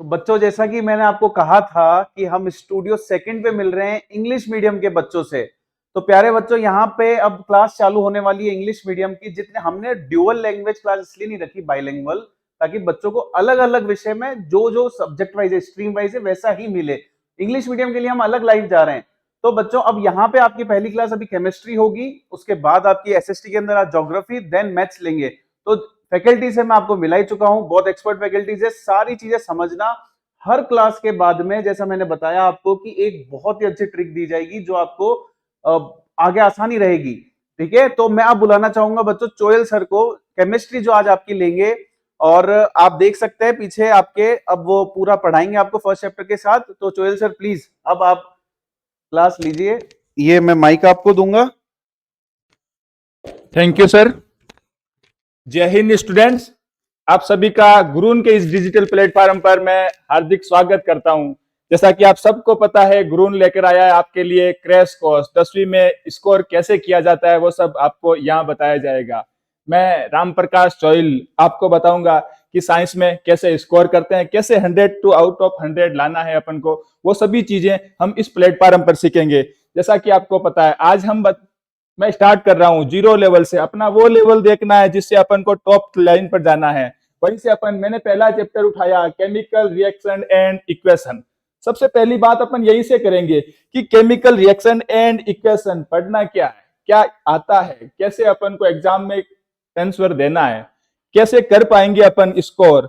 तो बच्चों, जैसा कि मैंने आपको कहा था कि हम स्टूडियो सेकंड पे मिल रहे हैं इंग्लिश मीडियम के बच्चों से। तो प्यारे बच्चों, यहाँ पे अब क्लास चालू होने वाली है इंग्लिश मीडियम की। जितने हमने ड्यूअल लैंग्वेज क्लास इसलिए नहीं रखी, बाइलिंगुअल, ताकि बच्चों को अलग अलग विषय में जो जो सब्जेक्ट वाइज है, स्ट्रीम वाइज है, वैसा ही मिले। इंग्लिश मीडियम के लिए हम अलग लाइव जा रहे हैं। तो बच्चों, अब यहाँ पे आपकी पहली क्लास अभी केमिस्ट्री होगी, उसके बाद आपकी एसएसटी के अंदर आज ज्योग्राफी, देन मैथ्स लेंगे। तो फैकल्टी से मैं आपको मिला ही चुका हूँ, बहुत एक्सपर्ट फैकल्टीज है। सारी चीजें समझना, हर क्लास के बाद में जैसा मैंने बताया आपको कि एक बहुत ही अच्छी ट्रिक दी जाएगी जो आपको आगे आसानी रहेगी। ठीक है, तो मैं अब बुलाना चाहूंगा बच्चों चोयल सर को, केमिस्ट्री जो आज आपकी लेंगे। और आप देख सकते हैं पीछे आपके, अब वो पूरा पढ़ाएंगे आपको फर्स्ट चैप्टर के साथ। तो चोयल सर प्लीज अब आप क्लास लीजिए, ये मैं माइक आपको दूंगा। Thank you sir. जय हिंद स्टूडेंट्स, आप सभी का गुरुन के इस डिजिटल प्लेटफॉर्म पर मैं हार्दिक स्वागत करता हूं। जैसा कि आप सबको पता है, गुरुन लेकर आया है आपके लिए क्रैश कोर्स। 10वीं में स्कोर कैसे किया जाता है वो सब आपको यहाँ बताया जाएगा। मैं राम प्रकाश चोइल आपको बताऊंगा कि साइंस में कैसे स्कोर करते हैं, कैसे 100 टू आउट ऑफ 100 लाना है अपन को। वो सभी चीजें हम इस प्लेटफॉर्म पर सीखेंगे। जैसा कि आपको पता है, आज मैं स्टार्ट कर रहा हूँ जीरो लेवल से। अपना वो लेवल देखना है जिससे अपन को टॉप लाइन पर जाना है। वहीं से मैंने पहला चैप्टर उठाया, केमिकल रिएक्शन एंड इक्वेशन। सबसे पहली बात अपन यही से करेंगे कि केमिकल रिएक्शन एंड इक्वेशन पढ़ना क्या है, क्या आता है, कैसे अपन को एग्जाम में आंसर देना है, कैसे कर पाएंगे अपन स्कोर,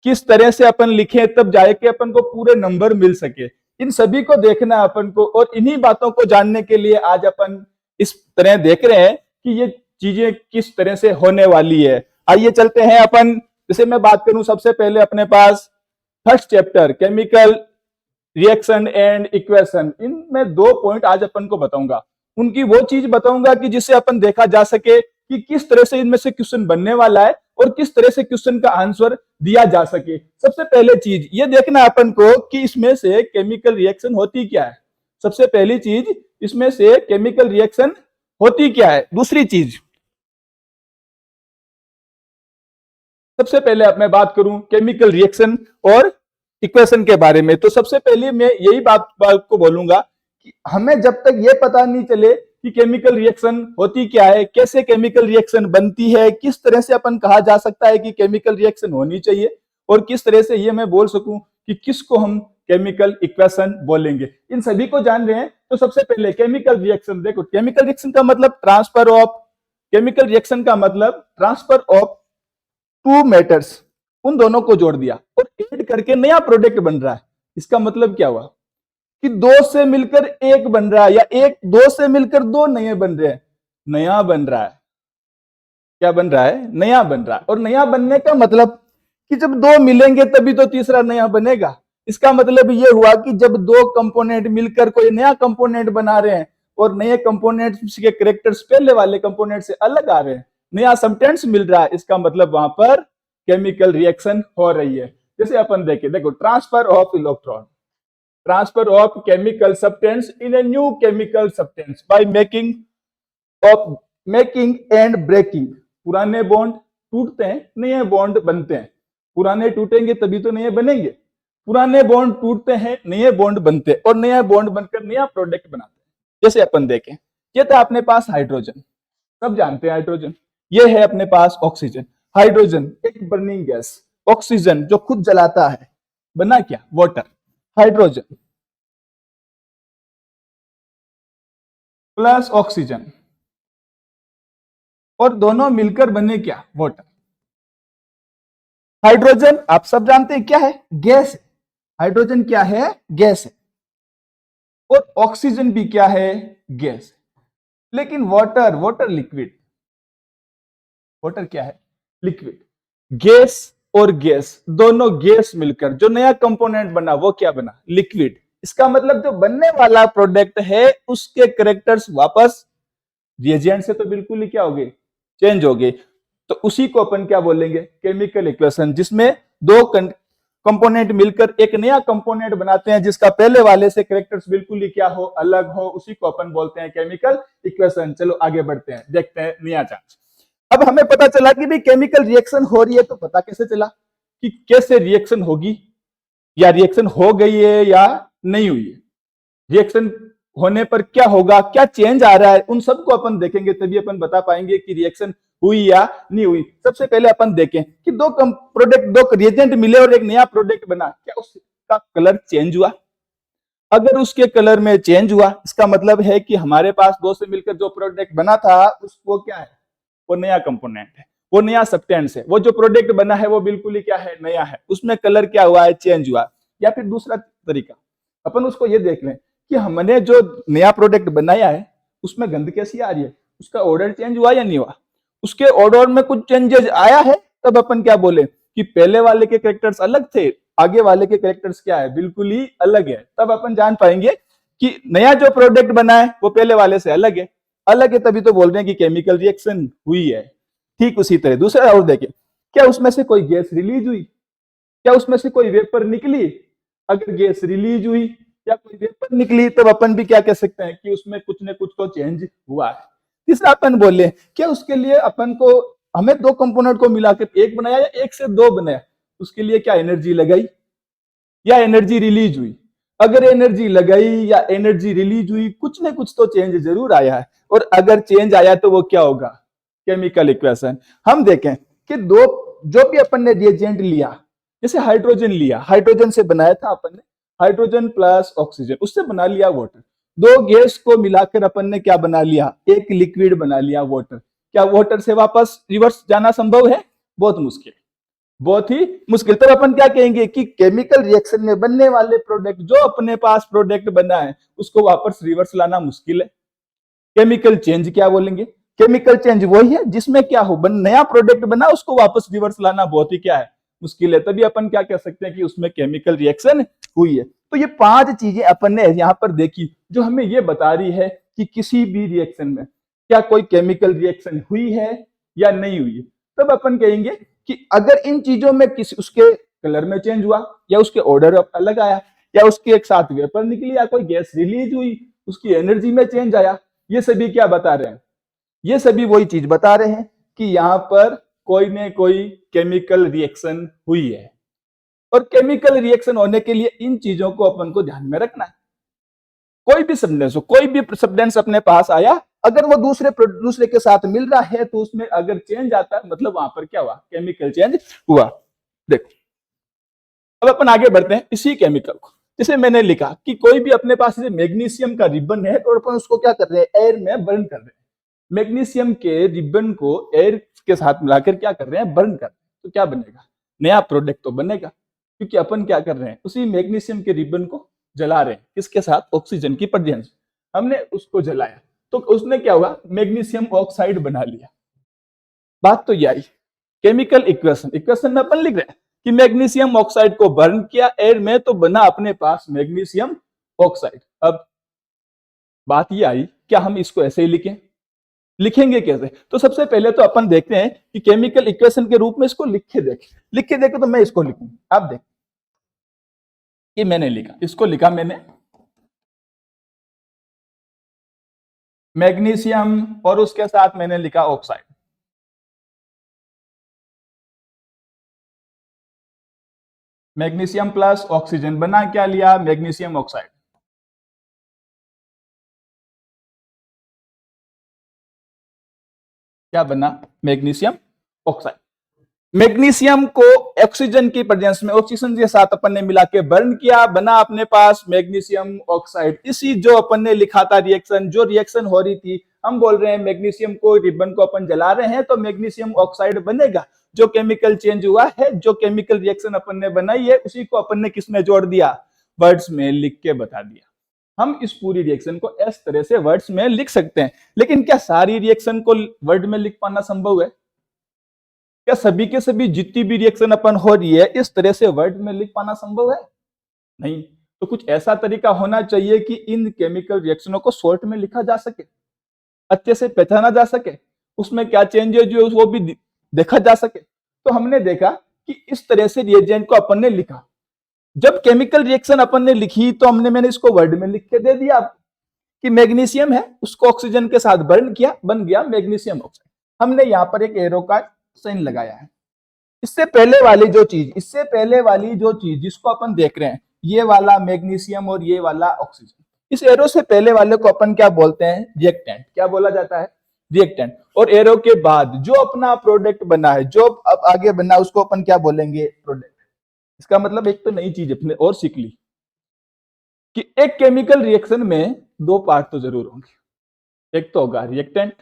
किस तरह से अपन लिखें तब जाके अपन को पूरे नंबर मिल सके। इन सभी को देखना है अपन को, और इन्हीं बातों को जानने के लिए आज अपन इस तरह देख रहे हैं कि ये चीजें किस तरह से होने वाली है। आइए चलते हैं अपन। जैसे मैं बात करूं, सबसे पहले अपने पास first chapter chemical reaction and equation, इनमें 2 पॉइंट आज अपन को बताऊंगा। उनकी वो चीज बताऊंगा कि जिससे अपन देखा जा सके कि किस तरह से इनमें से क्वेश्चन बनने वाला है और किस तरह से क्वेश्चन का आंसर दिया जा सके। सबसे पहले चीज ये देखना अपन को कि इसमें से केमिकल रिएक्शन होती क्या है। सबसे पहली चीज, इसमें से केमिकल रिएक्शन होती क्या है। दूसरी चीज, सबसे पहले अब मैं बात करूं केमिकल रिएक्शन और इक्वेशन के बारे में, तो सबसे पहले मैं यही बात को बोलूंगा कि हमें जब तक ये पता नहीं चले कि केमिकल रिएक्शन होती क्या है, कैसे केमिकल रिएक्शन बनती है, किस तरह से अपन कहा जा सकता है कि केमिकल रिएक्शन होनी चाहिए, और किस तरह से ये मैं बोल सकूं कि किसको हम केमिकल इक्वेशन बोलेंगे, इन सभी को जान रहे हैं। तो सबसे पहले केमिकल रिएक्शन देखो, केमिकल रिएक्शन का मतलब ट्रांसफर ऑफ, केमिकल रिएक्शन का मतलब ट्रांसफर ऑफ टू मैटर्स, उन दोनों को जोड़ दिया और ऐड करके नया प्रोडक्ट बन रहा है। इसका मतलब क्या हुआ कि 2 से मिलकर 1 बन रहा है, या 2 से मिलकर 2 नए बन रहे हैं, नया बन रहा है। क्या बन रहा है? नया बन रहा है। और नया बनने का मतलब कि जब 2 मिलेंगे तभी तो तीसरा नया बनेगा। इसका मतलब ये हुआ कि जब 2 कंपोनेंट मिलकर कोई नया कंपोनेंट बना रहे हैं और नए कंपोनेंट के कैरेक्टर्स पहले वाले कंपोनेंट से अलग आ रहे हैं, नया सब्सटेंस मिल रहा है, इसका मतलब वहां पर केमिकल रिएक्शन हो रही है। जैसे अपन देखें, देखो transfer of electron, transfer of chemical substance in a new chemical substance by making and breaking. पुराने बॉन्ड टूटते हैं, नए बॉन्ड बनते हैं। पुराने टूटेंगे तभी तो नए बनेंगे। पुराने बॉन्ड टूटते हैं, नए बॉन्ड बनते हैं, और नया बॉन्ड बनकर नया प्रोडक्ट बनाते हैं। जैसे अपन देखें, ये था अपने पास हाइड्रोजन, सब जानते हैं हाइड्रोजन। ये है अपने पास ऑक्सीजन। हाइड्रोजन एक बर्निंग गैस, ऑक्सीजन जो खुद जलाता है, बना क्या? वाटर। हाइड्रोजन प्लस ऑक्सीजन, और दोनों मिलकर बने क्या? वाटर। हाइड्रोजन आप सब जानते हैं क्या है? गैस है। हाइड्रोजन क्या है? गैस है। और ऑक्सीजन भी क्या है? गैस है। लेकिन वाटर लिक्विड। वाटर क्या है? लिक्विड। गैस और गैस, दोनों गैस मिलकर जो नया कंपोनेंट बना वो क्या बना? लिक्विड। इसका मतलब जो बनने वाला प्रोडक्ट है उसके कैरेक्टर्स वापस रिएजेंट से तो बिल्कुल ही क्या हो गए? चेंज हो गए। तो उसी को अपन क्या बोलेंगे? केमिकल इक्वेशन, जिसमें 2 कंपोनेंट मिलकर एक नया कंपोनेंट बनाते हैं जिसका पहले वाले से कैरेक्टर्स बिल्कुल ही क्या हो? अलग हो। उसी को अपन बोलते हैं केमिकल इक्वेशन। चलो आगे बढ़ते हैं, देखते हैं नया चांस। अब हमें पता चला कि भाई केमिकल रिएक्शन हो रही है, तो पता कैसे चला कि कैसे रिएक्शन होगी? या रिएक्शन हो गई है या नहीं हुई है, रिएक्शन होने पर क्या होगा, क्या चेंज आ रहा है, उन सबको अपन देखेंगे, तभी अपन बता पाएंगे कि रिएक्शन हुई या नहीं हुई। सबसे पहले अपन देखें कि दो प्रोडक्ट, दो रिएजेंट मिले और एक नया प्रोडक्ट बना, क्या उसका कलर चेंज हुआ? अगर उसके कलर में चेंज हुआ, इसका मतलब है कि हमारे पास दो से मिलकर जो प्रोडक्ट बना था उसको क्या है, वो नया कंपोनेंट है, वो नया सब्सटेंस है। वो जो प्रोडक्ट बना है वो बिल्कुल ही क्या है, नया है, उसमें कलर क्या हुआ है, चेंज हुआ। या फिर दूसरा तरीका, अपन उसको ये देख लें कि हमने जो नया प्रोडक्ट बनाया है उसमें गंध कैसी आ रही है, उसका ऑर्डर चेंज हुआ या नहीं हुआ? उसके ऑर्डर में कुछ चेंजेस आया है, तब अपन क्या बोले कि पहले वाले के कैरेक्टर्स अलग थे, आगे वाले के कैरेक्टर्स क्या है, बिल्कुल ही अलग है। तब अपन जान पाएंगे कि नया जो प्रोडक्ट बना है वो पहले वाले से अलग है। अलग है तभी तो बोल रहे हैं कि केमिकल रिएक्शन हुई है। ठीक उसी तरह दूसरा और देखें, क्या उसमें से कोई गैस रिलीज हुई, क्या उसमें से कोई वेपर निकली? अगर गैस रिलीज हुई या कोई वेपर निकली तब अपन भी क्या कह सकते हैं कि उसमें कुछ न कुछ तो चेंज हुआ है। तीसरा अपन बोले क्या उसके लिए अपन को, हमें दो कंपोनेंट को मिलाकर एक बनाया या एक से दो बनाया, उसके लिए क्या एनर्जी लगाई या एनर्जी रिलीज हुई? अगर एनर्जी लगाई या एनर्जी रिलीज हुई, कुछ न कुछ तो चेंज जरूर आया है। और अगर चेंज आया तो वो क्या होगा, केमिकल इक्वेशन। हम देखें कि दो, जो भी अपन ने रिएजेंट लिया, जैसे हाइड्रोजन लिया, हाइड्रोजन से बनाया था अपन ने, हाइड्रोजन प्लस ऑक्सीजन, उससे बना लिया वाटर। दो गैस को मिलाकर अपन ने क्या बना लिया, एक लिक्विड बना लिया वाटर। क्या वाटर से वापस रिवर्स जाना संभव है? बहुत मुश्किल, बहुत ही मुश्किल। तब अपन क्या कहेंगे कि केमिकल रिएक्शन में बनने वाले प्रोडक्ट, जो अपने पास प्रोडक्ट बना है उसको वापस रिवर्स लाना मुश्किल है। केमिकल चेंज क्या बोलेंगे? केमिकल चेंज वही है जिसमें क्या हो, नया प्रोडक्ट बना उसको वापस रिवर्स लाना बहुत ही क्या है, मुश्किल है। तभी अपन क्या कह सकते हैं कि उसमें केमिकल रिएक्शन हुई है। तो ये पांच चीजें अपन ने यहाँ पर देखी जो हमें ये बता रही है कि किसी भी रिएक्शन में क्या कोई केमिकल रिएक्शन हुई है या नहीं हुई है। तब अपन कहेंगे कि अगर इन चीजों में किसी, उसके कलर में चेंज हुआ या उसके ऑर्डर अलग आया या उसके एक साथ वेपर निकली या कोई गैस रिलीज हुई, उसकी एनर्जी में चेंज आया, ये सभी क्या बता रहे हैं, ये सभी वही चीज बता रहे हैं कि यहां पर कोई न कोई केमिकल रिएक्शन हुई है। और केमिकल रिएक्शन होने के लिए इन चीजों को अपन को ध्यान में रखना है। कोई भी सब्सटेंस हो, कोई भी सब्सटेंस अपने पास आया, अगर वो दूसरे के साथ मिल रहा है तो उसमें अगर चेंज आता है मतलब वहां पर क्या हुआ, केमिकल चेंज हुआ। देखो अब अपन आगे बढ़ते हैं इसी केमिकल को। जैसे मैंने लिखा कि कोई भी अपने पास मैग्नीशियम का रिबन है तो अपन उसको क्या कर रहे हैं, एयर में बर्न कर रहे हैं। मैग्नीशियम के रिबन को एयर के साथ मिलाकर क्या कर रहे हैं, बर्न कर रहे हैं। तो क्या बनेगा, नया प्रोडक्ट तो बनेगा, क्योंकि अपन क्या कर रहे हैं, उसी मैग्नीशियम के रिबन को जला रहे हैं, किसके साथ, ऑक्सीजन की प्रेजेंस। हमने उसको जलाया तो उसने क्या हुआ, मैग्नीशियम ऑक्साइड बना लिया। बात तो ये आई, केमिकल इक्वेशन, इक्वेशन में अपन लिख रहे हैं कि मैग्नीशियम ऑक्साइड को बर्न किया एयर में तो बना अपने पास मैग्नीशियम ऑक्साइड। अब बात ये आई, क्या हम इसको ऐसे ही लिखें, लिखेंगे कैसे? तो सबसे पहले तो अपन देखते हैं कि केमिकल इक्वेशन के रूप में इसको लिखे देखे तो मैं इसको लिखूं, आप देख कि मैंने लिखा, इसको लिखा मैंने मैग्नीशियम और उसके साथ मैंने लिखा ऑक्साइड। मैग्नीशियम प्लस ऑक्सीजन बना क्या लिया, मैग्नीशियम ऑक्साइड। क्या बना, मैग्नीशियम ऑक्साइड। मैग्नीशियम को ऑक्सीजन की प्रेजेंस में ऑक्सीजन के साथ अपन ने मिला के बर्न किया, बना अपने पास मैग्नीशियम ऑक्साइड। इसी जो अपन ने लिखा था रिएक्शन, जो रिएक्शन हो रही थी, हम बोल रहे हैं मैग्नीशियम को, रिबन को अपन जला रहे हैं तो मैग्नीशियम ऑक्साइड बनेगा। जो केमिकल चेंज हुआ है, जो केमिकल रिएक्शन अपन ने बनाई है, उसी को अपन ने किसमें जोड़ दिया, वर्ड्स में लिख के बता दिया। हम इस पूरी रिएक्शन को इस तरह से वर्ड्स में लिख सकते हैं। लेकिन क्या सारी रिएक्शन को वर्ड में लिख पाना संभव है? क्या सभी के सभी जितनी भी रिएक्शन अपन हो रही है इस तरह से वर्ड में लिख पाना संभव है? नहीं। तो कुछ ऐसा तरीका होना चाहिए कि इन केमिकल रिएक्शनों को शॉर्ट में लिखा जा सके, अच्छे से पहचाना जा सके, उसमें क्या चेंजेस हुए वो भी देखा जा सके। तो हमने देखा कि इस तरह से रिएजेंट को अपन ने लिखा। जब केमिकल रिएक्शन अपन ने लिखी तो मैंने इसको वर्ड में लिख के दे दिया आपको कि मैग्नीशियम है, उसको ऑक्सीजन के साथ बर्न किया, बन गया मैग्नीशियम ऑक्साइड। हमने यहाँ पर एक एरो का साइन लगाया है। इससे पहले वाली जो चीज जिसको अपन देख रहे हैं, ये वाला मैग्नीशियम और ये वाला ऑक्सीजन, इस एरो से पहले वाले को अपन क्या बोलते हैं? रिएक्टेंट। क्या बोला जाता है? रिएक्टेंट। और एरो के बाद जो अपना प्रोडक्ट बना है, जो अब आगे बना है, उसको अपन क्या बोलेंगे? प्रोडक्ट। इसका मतलब एक तो नई चीज अपने और सीख ली कि एक केमिकल रिएक्शन में दो पार्ट तो जरूर होंगे, एक तो होगा रिएक्टेंट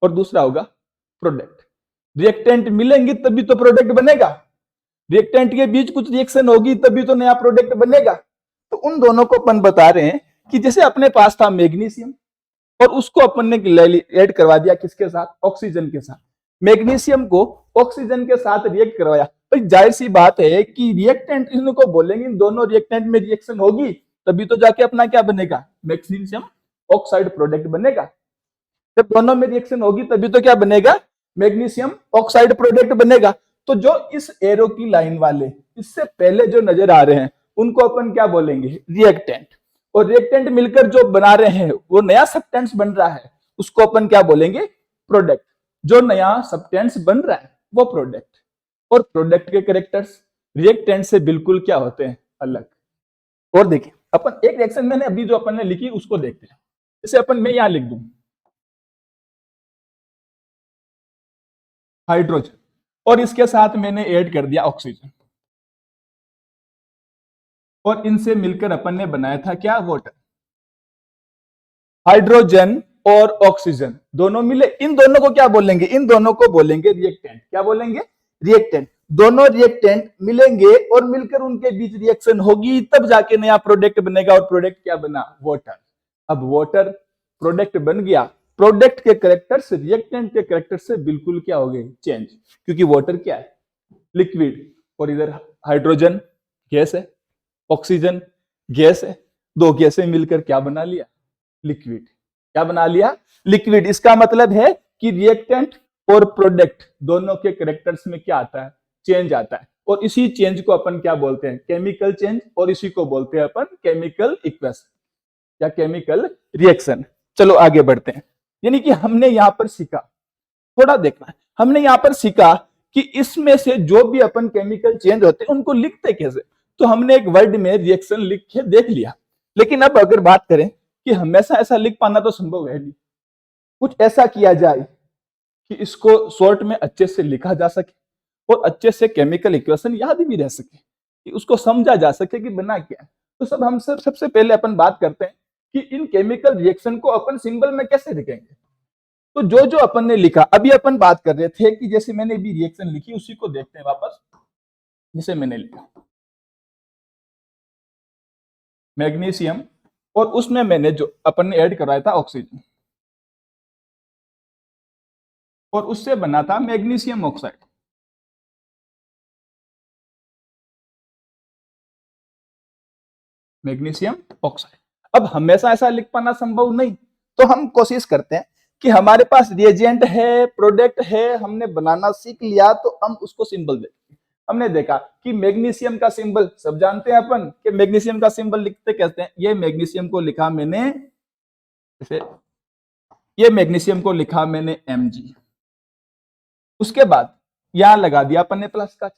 और दूसरा होगा प्रोडक्ट। रिएक्टेंट मिलेंगे तभी तो प्रोडक्ट बनेगा, रिएक्टेंट के बीच कुछ रिएक्शन होगी तभी तो नया प्रोडक्ट बनेगा। तो उन दोनों को अपन बता रहे हैं कि जैसे अपने पास था मैग्नीशियम और उसको अपन ने ऐड करवा दिया किसके साथ? ऑक्सीजन के साथ। मैग्नीशियम को ऑक्सीजन के साथ रिएक्ट करवाया, तो जाहिर सी बात है कि रिएक्टेंट इनको बोलेंगे, इन दोनों रिएक्टेंट में रिएक्शन होगी तभी तो जाके अपना क्या बनेगा? मैग्नीशियम ऑक्साइड प्रोडक्ट बनेगा। जब दोनों में रिएक्शन होगी तभी तो क्या बनेगा? मैग्नीशियम ऑक्साइड प्रोडक्ट बनेगा। तो जो इस एरो की लाइन वाले इससे पहले जो नजर आ रहे हैं उनको अपन क्या बोलेंगे? रिएक्टेंट। और रिएक्टेंट मिलकर जो बना रहे हैं वो नया सब्सटेंस बन रहा है, उसको अपन क्या बोलेंगे? प्रोडक्ट। जो नया सब्सटेंस बन रहा है वो प्रोडक्ट। और प्रोडक्ट के कैरेक्टर्स रिएक्टेंट से बिल्कुल क्या होते हैं? अलग। और देखिए अपन एक रिएक्शन मैंने अभी जो अपन ने लिखी उसको देखते हैं। जैसे अपन मैं यहां लिख दूं हाइड्रोजन और इसके साथ मैंने ऐड कर दिया ऑक्सीजन, और इनसे मिलकर अपन ने बनाया था क्या? वाटर। हाइड्रोजन और ऑक्सीजन दोनों मिले, इन दोनों को क्या बोलेंगे? इन दोनों को बोलेंगे रिएक्टेंट। क्या बोलेंगे? रिएक्टेंट। दोनों रिएक्टेंट मिलेंगे और मिलकर उनके बीच रिएक्शन होगी तब जाके नया प्रोडक्ट बनेगा, और प्रोडक्ट क्या बना? वाटर। अब वाटर प्रोडक्ट बन गया, प्रोडक्ट के कैरेक्टर्स रिएक्टेंट के कैरेक्टर से बिल्कुल क्या हो गए? चेंज। क्योंकि वाटर क्या है? लिक्विड। और इधर हाइड्रोजन गैस है, ऑक्सीजन गैस है, दो गैसें मिलकर क्या बना लिया? लिक्विड। क्या बना लिया? लिक्विड। इसका मतलब है कि रिएक्टेंट और प्रोडक्ट दोनों के कैरेक्टर्स में क्या आता है? चेंज आता है। और इसी चेंज को अपन क्या बोलते हैं? Chemical change. और इसी को बोलते हैं अपन केमिकल इक्वेशन या केमिकल रिएक्शन। चलो आगे बढ़ते हैं। यानी कि हमने यहां पर सीखा, थोड़ा देखना है, हमने यहां पर सीखा कि इसमें से जो भी अपन केमिकल चेंज होते हैं उनको लिखते कैसे। तो हमने एक वर्ड में रिएक्शन लिख के देख लिया, लेकिन अब अगर बात करें कि हमेशा ऐसा लिख पाना तो संभव है नहीं, कुछ ऐसा किया जाए कि इसको शॉर्ट में अच्छे से लिखा जा सके और अच्छे से केमिकल इक्वेशन याद भी रह सके, कि उसको समझा जा सके कि बना क्या है। तो हम सबसे पहले अपन बात करते हैं कि इन केमिकल रिएक्शन को अपन सिंबल में कैसे लिखेंगे। तो जो जो अपन ने लिखा, अभी अपन बात कर रहे थे कि जैसे मैंने अभी रिएक्शन लिखी उसी को देखते हैं वापस। जैसे मैंने लिखा मैग्नीशियम और उसमें मैंने जो अपन ने ऐड करवाया था ऑक्सीजन, और उससे बना था मैग्नीशियम ऑक्साइड। Magnesium oxide. अब हमेशा ऐसा लिख पाना संभव नहीं, तो हम कोशिश करते हैं कि हमारे पास रिएजेंट है, प्रोडक्ट है, हमने बनाना सीख लिया तो हम उसको सिंबल देते हैं। हमने देखा कि मैग्नीशियम का सिंबल सब जानते हैं अपन कि मैग्नीशियम का सिंबल लिखते कैसे हैं। ये मैग्नीशियम को लिखा मैंने जैसे, ये मैग्नीशियम को लिखा मैंने Mg। उसके बाद यहां लगा दिया अपन ने प्लस का।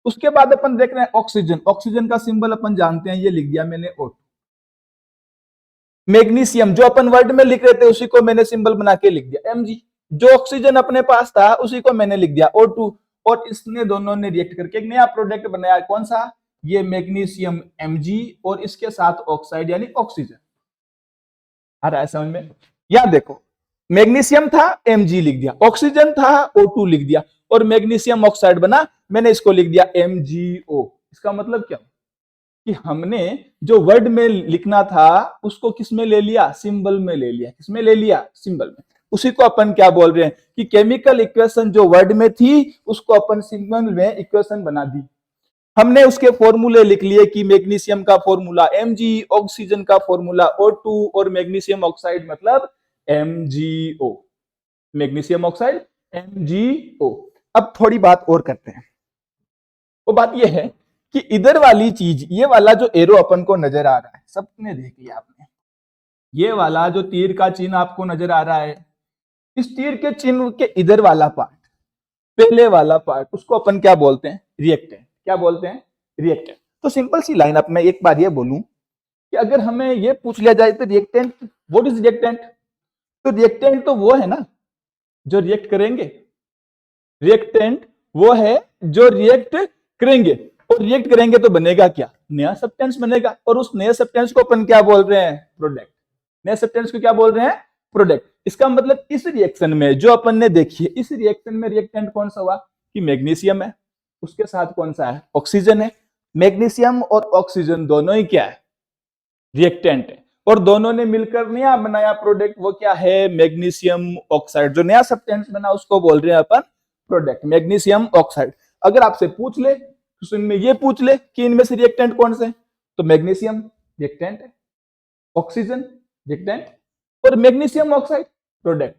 उसके बाद अपन देख रहे हैं ऑक्सीजन। ऑक्सीजन का सिंबल अपन जानते हैं, ये लिख दिया मैंने O2। मैग्नीशियम जो अपन वर्ड में लिख रहे थे उसी को मैंने सिंबल बना के लिख दिया Mg। जो ऑक्सीजन अपने पास था उसी को मैंने लिख दिया O2। और इसने दोनों ने रिएक्ट करके एक नया प्रोडक्ट बनाया, कौन सा? ये मैग्नीशियम Mg और इसके साथ ऑक्साइड यानी ऑक्सीजन। आ रहा है समझ में? या देखो, मैग्नीशियम था Mg लिख दिया, ऑक्सीजन था O2 लिख दिया, और मैग्नीशियम ऑक्साइड बना, मैंने इसको लिख दिया MgO। इसका मतलब क्या कि हमने जो वर्ड में लिखना था उसको किस में ले लिया? सिंबल में ले लिया। किस में ले लिया? सिंबल में। उसी को अपन क्या बोल रहे हैं कि केमिकल इक्वेशन जो वर्ड में थी उसको अपन सिंबल में इक्वेशन बना दी। हमने उसके फॉर्मूले लिख लिए कि मैग्नीशियम का फॉर्मूला Mg, ऑक्सीजन का फॉर्मूला O2 और मैग्नीशियम ऑक्साइड मतलब MgO। Magnesium oxide MgO। अब थोड़ी बात और करते हैं। वो बात ये है कि इधर वाली चीज, ये वाला जो एरो अपन को नजर आ रहा है, सबने देख लिया आपने, ये वाला जो तीर का चिन्ह आपको नजर आ रहा है, इस तीर के चिन्ह के इधर वाला पार्ट पहले वाला पार्ट उसको अपन क्या बोलते हैं, रिएक्टेंट। क्या बोलते हैं, रिएक्टेंट। तो सिंपल सी लाइन अब मैं एक बार ये बोलूं कि अगर हमें ये पूछ लिया जाए तो रिएक्टेंट, व्हाट इज रिएक्टेंट, तो रिएक्टेंट तो वो है ना जो रिएक्ट करेंगे। रिएक्टेंट वो है जो रिएक्ट करेंगे, और रिएक्ट करेंगे तो बनेगा क्या, नया सब्सटेंस बनेगा, और उस नए सब्सटेंस को अपन क्या बोल रहे हैं, प्रोडक्ट। नए सब्सटेंस को क्या बोल रहे हैं, प्रोडक्ट। इसका मतलब इस रिएक्शन में जो अपन ने देखी है, इस रिएक्शन में रिएक्टेंट कौन सा हुआ कि मैग्नीशियम है, उसके साथ कौन सा है, ऑक्सीजन है। मैग्नीशियम और ऑक्सीजन दोनों ही क्या है, रिएक्टेंट है, और दोनों ने मिलकर नया बनाया प्रोडक्ट, वो क्या है, मैग्नीशियम ऑक्साइड। जो नया सब्सटेंस बना उसको बोल रहे हैं अपन प्रोडक्ट, मैग्नीशियम ऑक्साइड। अगर आपसे पूछ ले, क्वेश्चन में ये पूछ ले कि इनमें से रिएक्टेंट कौन से, तो मैग्नीशियम रिएक्टेंट है, ऑक्सीजन रिएक्टेंट, और मैग्नीशियम ऑक्साइड प्रोडक्ट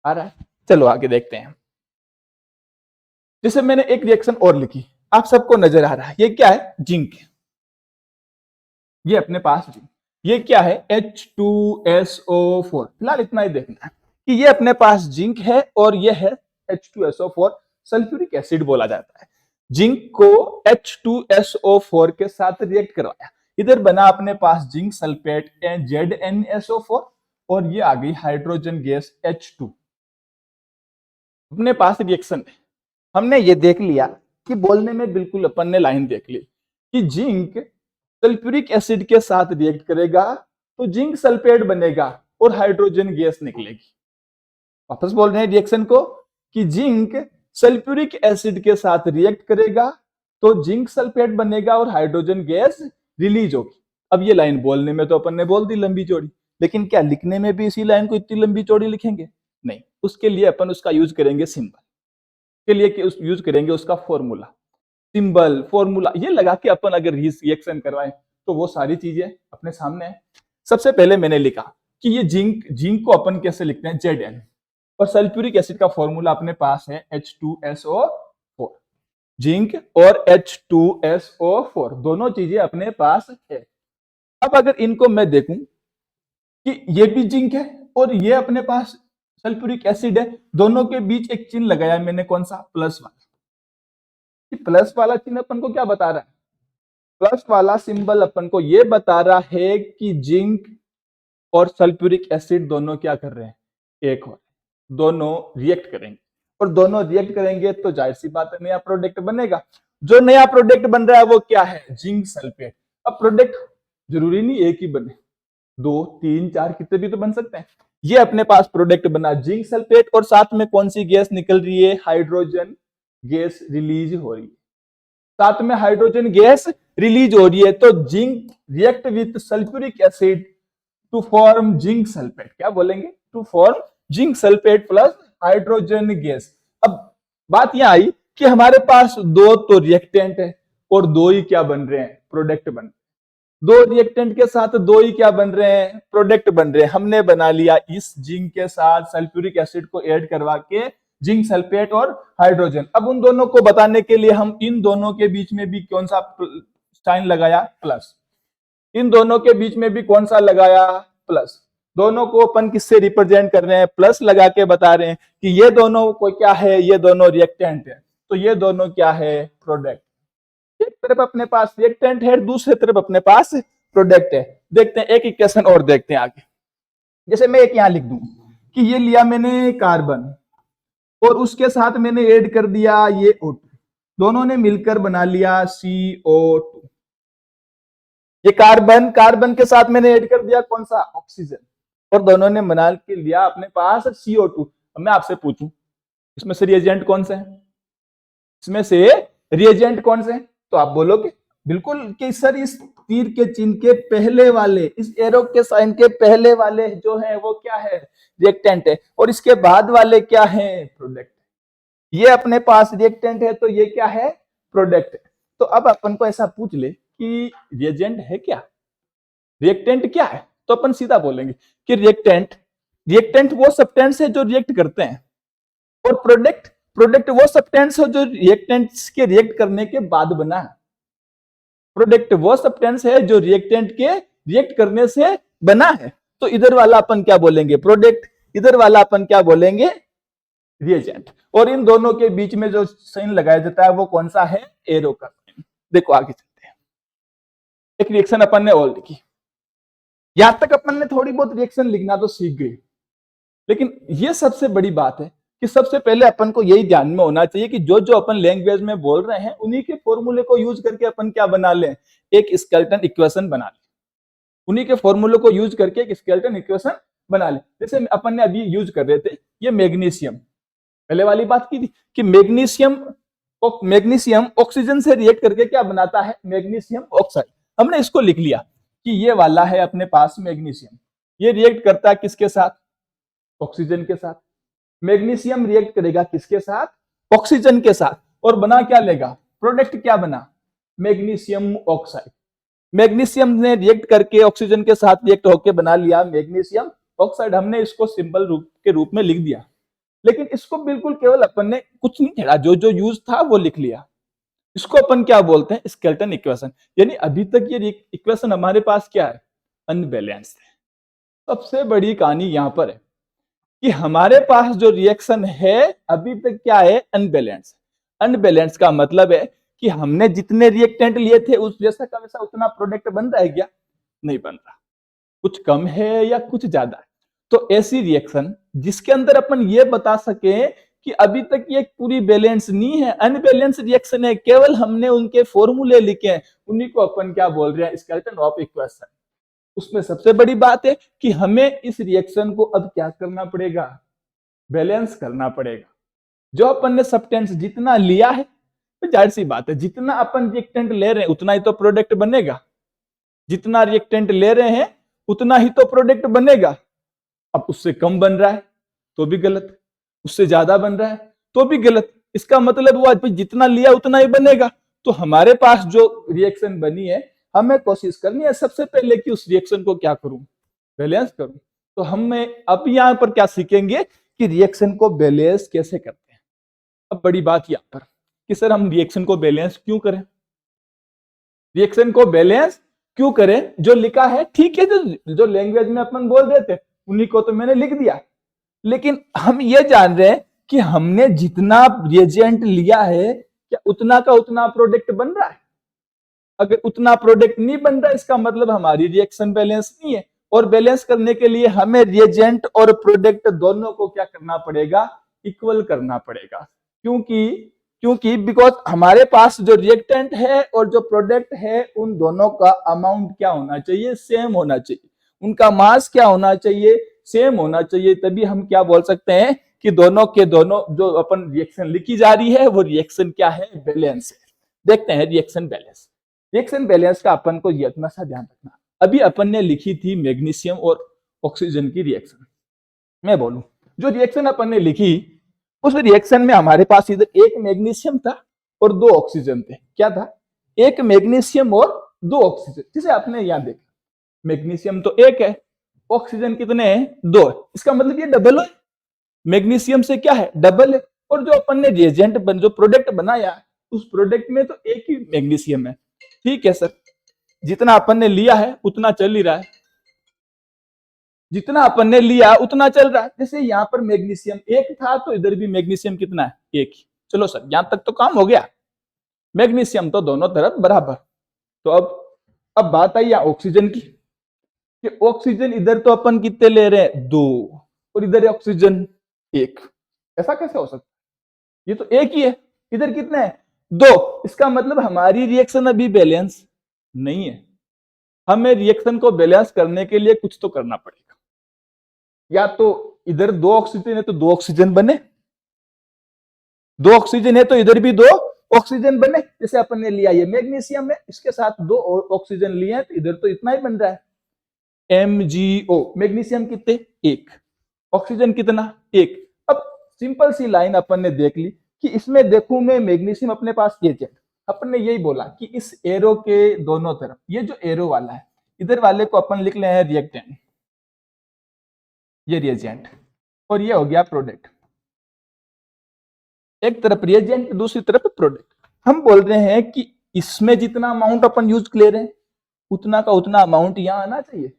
आ रहा है। चलो आगे देखते हैं। जैसे मैंने एक रिएक्शन और लिखी, आप सबको नजर आ रहा है, ये क्या है, जिंक। ये अपने पास जिंक, ये क्या है, H2SO4। फिलहाल इतना ही देखना है कि ये अपने पास जिंक है और ये है H2SO4, सल्फ्यूरिक एसिड बोला जाता है। जिंक को H2SO4 के साथ रिएक्ट करवाया, इधर बना अपने पास जिंक सल्फेट ZnSO4, और ये आ गई हाइड्रोजन गैस H2। अपने पास रिएक्शन है, हमने ये देख लिया कि बोलने में बिल्कुल अपन ने लाइन देख ली कि जिंक सल्फ्यूरिक एसिड के साथ रिएक्ट करेगा तो जिंक सल्फेट बनेगा और हाइड्रोजन गैस निकलेगी। वापस बोल रहे हैं रिएक्शन को कि जिंक सल्फ्यूरिक एसिड के साथ रिएक्ट करेगा तो जिंक सल्फेट बनेगा और हाइड्रोजन गैस रिलीज होगी। अब ये लाइन बोलने में तो अपन ने बोल दी लंबी चौड़ी, लेकिन क्या लिखने में भी इसी लाइन को इतनी लंबी चौड़ी लिखेंगे, नहीं। उसके लिए अपन उसका यूज करेंगे सिंबल, के लिए यूज करेंगे उसका फॉर्मूला, सिंबल फॉर्मूला ये लगा के अपन अगर रिएक्शन करवाएं तो वो सारी चीजें अपने सामने है। सबसे पहले मैंने लिखा कि ये जिंक को अपन कैसे लिखते हैं, Zn, और सल्फ्यूरिक एसिड का फॉर्मूला अपने पास है H2SO4। जिंक और H2SO4 दोनों चीजें अपने पास है। अब अगर इनको मैं देखूं कि ये भी जिंक है और ये अपने पास सल्फ्यूरिक एसिड है, दोनों के बीच एक चिन्ह लगाया मैंने, कौन सा, प्लस वाला। प्लस वाला चिन्ह अपन को क्या बता रहा है, प्लस वाला सिंबल अपन को ये बता रहा है कि जिंक और सल्फ्यूरिक एसिड दोनों क्या कर रहे हैं, एक हो, दोनों रिएक्ट करेंगे, और दोनों रिएक्ट करेंगे तो जाहिर सी बात है नया प्रोडक्ट बनेगा। जो नया प्रोडक्ट बन रहा है वो क्या है, जिंक सल्फेट। अब प्रोडक्ट जरूरी नहीं एक ही बने, 2 3 4 कितने भी तो बन सकते हैं। ये अपने पास प्रोडक्ट बना जिंक सल्फेट, और साथ में कौन सी गैस निकल रही है, हाइड्रोजन गैस रिलीज हो रही है, साथ में हाइड्रोजन गैस रिलीज हो रही है। तो zinc react with sulphuric acid to form zinc sulphate, क्या बोलेंगे, to form zinc sulphate plus hydrogen gas. अब बात यहां आई कि हमारे पास दो तो रिएक्टेंट है और दो ही क्या बन रहे हैं, प्रोडक्ट बन रहे हैं। दो रिएक्टेंट के साथ दो ही क्या बन रहे हैं, प्रोडक्ट बन रहे हैं। हमने बना लिया इस जिंक के साथ सल्फ्यूरिक एसिड को ऐड करवा के जिंक सल्फेट और हाइड्रोजन। अब उन दोनों को बताने के लिए हम इन दोनों के बीच में भी कौन सा साइन लगाया, प्लस। इन दोनों के बीच में भी कौन सा लगाया, प्लस। दोनों को अपन किससे रिप्रेजेंट कर रहे हैं, प्लस लगा के बता रहे हैं कि ये दोनों को क्या है, ये दोनों रिएक्टेंट है, तो ये दोनों क्या है, प्रोडक्ट। एक तरफ अपने पास रिएक्टेंट है, दूसरी तरफ अपने पास प्रोडक्ट है। देखते हैं एक इक्वेशन और देखते हैं आगे। जैसे मैं एक यहां लिख दूं कि ये लिया मैंने कार्बन और उसके साथ मैंने ऐड कर दिया ये O2, दोनों ने मिलकर बना लिया CO2। ये कार्बन के साथ मैंने ऐड कर दिया कौन सा, ऑक्सीजन, और दोनों ने बना के लिया अपने पास CO2। अब मैं आपसे पूछूं इसमें से रिएजेंट कौन से हैं, इसमें से रिएजेंट कौन से हैं, तो आप बोलोगे बिल्कुल कि सर इस तीर के चिन्ह के पहले वाले, इस एरो के साइन के पहले वाले जो है वो क्या है, रिएक्टेंट है, और इसके बाद वाले क्या है, प्रोडक्ट। ये अपने पास रिएक्टेंट है तो ये क्या है, प्रोडक्ट है। तो अब अपन को ऐसा पूछ ले कि रिएजेंट है क्या, रिएक्टेंट क्या है, तो अपन सीधा बोलेंगे कि रिएक्टेंट वो सब्सटेंस है जो रिएक्ट करते हैं, और प्रोडक्ट वो सब्सटेंस है जो रिएक्टेंट्स के रिएक्ट करने के बाद बना है। प्रोडक्ट वो सब्सटेंस है जो रिएक्टेंट के रिएक्ट करने से बना है। तो इधर वाला अपन क्या बोलेंगे, प्रोडक्ट, इधर वाला अपन क्या बोलेंगे, रिएजेंट, और इन दोनों के बीच में जो साइन लगाया जाता है वो कौन सा है, एरो का साइन। देखो आगे चलते हैं, एक रिएक्शन अपन ने और लिखी, यहां तक अपन ने थोड़ी बहुत रिएक्शन लिखना तो सीख गए, लेकिन ये सबसे बड़ी बात है कि सबसे पहले अपन को यही ध्यान में होना चाहिए कि जो जो अपन लैंग्वेज में बोल रहे हैं उन्हीं के फॉर्मूले को यूज करके अपन क्या बना लें, एक स्केलेटन इक्वेशन बना लें। उन्हीं के फॉर्मूले को यूज करके एक स्केलेटन इक्वेशन बना लें। जैसे अपन ने अभी यूज कर रहे थे ये मैग्नीशियम, पहले वाली बात की थी कि मैग्नीशियम ऑक्सीजन से रिएक्ट करके क्या बनाता है, मैग्नीशियम ऑक्साइड। हमने इसको लिख लिया कि ये वाला है अपने पास मैग्नीशियम, ये रिएक्ट करता है किसके साथ, ऑक्सीजन के साथ। मैग्नीशियम रिएक्ट करेगा किसके साथ, ऑक्सीजन के साथ, और बना क्या लेगा, प्रोडक्ट क्या बना, मैग्नीशियम ऑक्साइड। मैग्नीशियम ने रिएक्ट करके ऑक्सीजन के साथ रिएक्ट होकर बना लिया मैग्नीशियम ऑक्साइड। हमने इसको सिंपल रूप के रूप में लिख दिया, लेकिन इसको बिल्कुल केवल अपन ने कुछ नहीं छेड़ा, जो जो यूज था वो लिख लिया। इसको अपन क्या बोलते हैं, स्केलेटन इक्वेशन। यानी अभी तक ये इक्वेशन हमारे पास क्या है, अनबैलेंस्ड है। सबसे बड़ी कहानी यहां पर है कि हमारे पास जो रिएक्शन है अभी तक क्या है, अनबैलेंस। अनबैलेंस का मतलब है कि हमने जितने रिएक्टेंट लिए थे उस जैसा का वैसा उतना प्रोडक्ट बन रहा है क्या, नहीं बन रहा, कुछ कम है या कुछ ज्यादा है। तो ऐसी रिएक्शन जिसके अंदर अपन ये बता सके कि अभी तक ये पूरी बैलेंस नहीं है, अनबैलेंस रिएक्शन है, केवल हमने उनके फॉर्मूले लिखे हैं, उन्हीं को अपन क्या बोल रहे हैं, स्केलेटन ऑफ इक्वेशन। उसमें सबसे बड़ी बात है कि हमें इस रिएक्शन को अब क्या करना पड़ेगा, बैलेंस करना पड़ेगा। जो अपन ने सब्सटेंस जितना लिया है, तो जाहिर सी बात है जितना अपन रिएक्टेंट ले रहे हैं उतना ही तो प्रोडक्ट बनेगा, जितना रिएक्टेंट ले रहे हैं उतना ही तो प्रोडक्ट बनेगा। अब उससे कम बन रहा है तो भी गलत, उससे ज्यादा बन रहा है तो भी गलत। इसका मतलब हुआ जितना लिया उतना ही बनेगा। तो हमारे पास जो रिएक्शन बनी है हमें कोशिश करनी है सबसे पहले कि उस रिएक्शन को क्या करूं, बैलेंस करूं। तो हमें अब यहां पर क्या सीखेंगे कि रिएक्शन को बैलेंस कैसे करते हैं। अब बड़ी बात यहां पर कि सर हम रिएक्शन को बैलेंस क्यों करें, रिएक्शन को बैलेंस क्यों करें। जो लिखा है ठीक है, जो लैंग्वेज में अपन बोल रहे थे उन्हीं को तो मैंने लिख दिया, लेकिन हम ये जान रहे हैं कि हमने जितना रिएजेंट लिया है क्या उतना का उतना प्रोडक्ट बन रहा है। अगर उतना प्रोडक्ट नहीं बन रहा इसका मतलब हमारी रिएक्शन बैलेंस नहीं है। और बैलेंस करने के लिए हमें रिएजेंट और प्रोडक्ट दोनों को क्या करना पड़ेगा, इक्वल करना पड़ेगा। क्योंकि बिकॉज हमारे पास जो रिएक्टेंट है और जो प्रोडक्ट है उन दोनों का अमाउंट क्या होना चाहिए, सेम होना चाहिए। उनका मास क्या होना चाहिए, सेम होना चाहिए। तभी हम क्या बोल सकते हैं कि दोनों के दोनों जो अपन रिएक्शन लिखी जा रही है वो रिएक्शन क्या है, बैलेंस है। देखते हैं रिएक्शन बैलेंस। रिएक्शन बैलेंस का अपन को इतना सा ध्यान रखना, अभी अपन ने लिखी थी मैग्नीशियम और ऑक्सीजन की रिएक्शन। मैं बोलूं जो रिएक्शन अपन ने लिखी उस रिएक्शन में हमारे पास इधर एक मैग्नीशियम था और दो ऑक्सीजन थे। क्या था, एक मैग्नीशियम और दो ऑक्सीजन। जैसे आपने यहां देखा मैग्नीशियम तो एक है, ऑक्सीजन कितने हैं, दो है। इसका मतलब ये डबल है, मैग्नीशियम से क्या है, डबल है। और जो अपन ने रिएजेंट जो प्रोडक्ट बनाया उस प्रोडक्ट में तो एक ही मैग्नीशियम है। ठीक है सर, जितना अपन ने लिया है उतना चल ही रहा है, जितना अपन ने लिया उतना चल रहा है। जैसे यहाँ पर मैग्नीशियम एक था तो इधर भी मैग्नीशियम कितना है, एक ही। चलो सर यहां तक तो काम हो गया, मैग्नीशियम तो दोनों तरफ बराबर। तो अब बात आई यहाँ ऑक्सीजन की, कि ऑक्सीजन इधर तो अपन कितने ले रहे हैं, दो, और इधर ऑक्सीजन एक। ऐसा कैसे हो सकता है, ये तो एक ही है, इधर कितने हैं, दो। इसका मतलब हमारी रिएक्शन अभी बैलेंस नहीं है। हमें रिएक्शन को बैलेंस करने के लिए कुछ तो करना पड़ेगा। या तो इधर दो ऑक्सीजन है तो दो ऑक्सीजन बने, दो ऑक्सीजन है तो इधर भी दो ऑक्सीजन बने। जैसे अपन ने लिया ये मैग्नीशियम है, इसके साथ दो ऑक्सीजन लिए हैं तो इधर तो इतना ही बन रहा है, MgO। मैग्नीशियम कितने, एक, ऑक्सीजन कितना, एक। अब सिंपल सी लाइन अपन ने देख ली कि इसमें देखूं मैं मैग्नीशियम अपने पास ये चेक, अपन ने यही बोला कि इस एरो के दोनों तरफ ये जो एरो वाला है इधर वाले को अपन लिख ले हैं रिएक्टेंट, ये रिएजेंट, और ये हो गया प्रोडक्ट। एक तरफ रिएजेंट दूसरी तरफ प्रोडक्ट। हम बोल रहे हैं कि इसमें जितना अमाउंट अपन यूज ले रहे हैं उतना का उतना अमाउंट यहां आना चाहिए,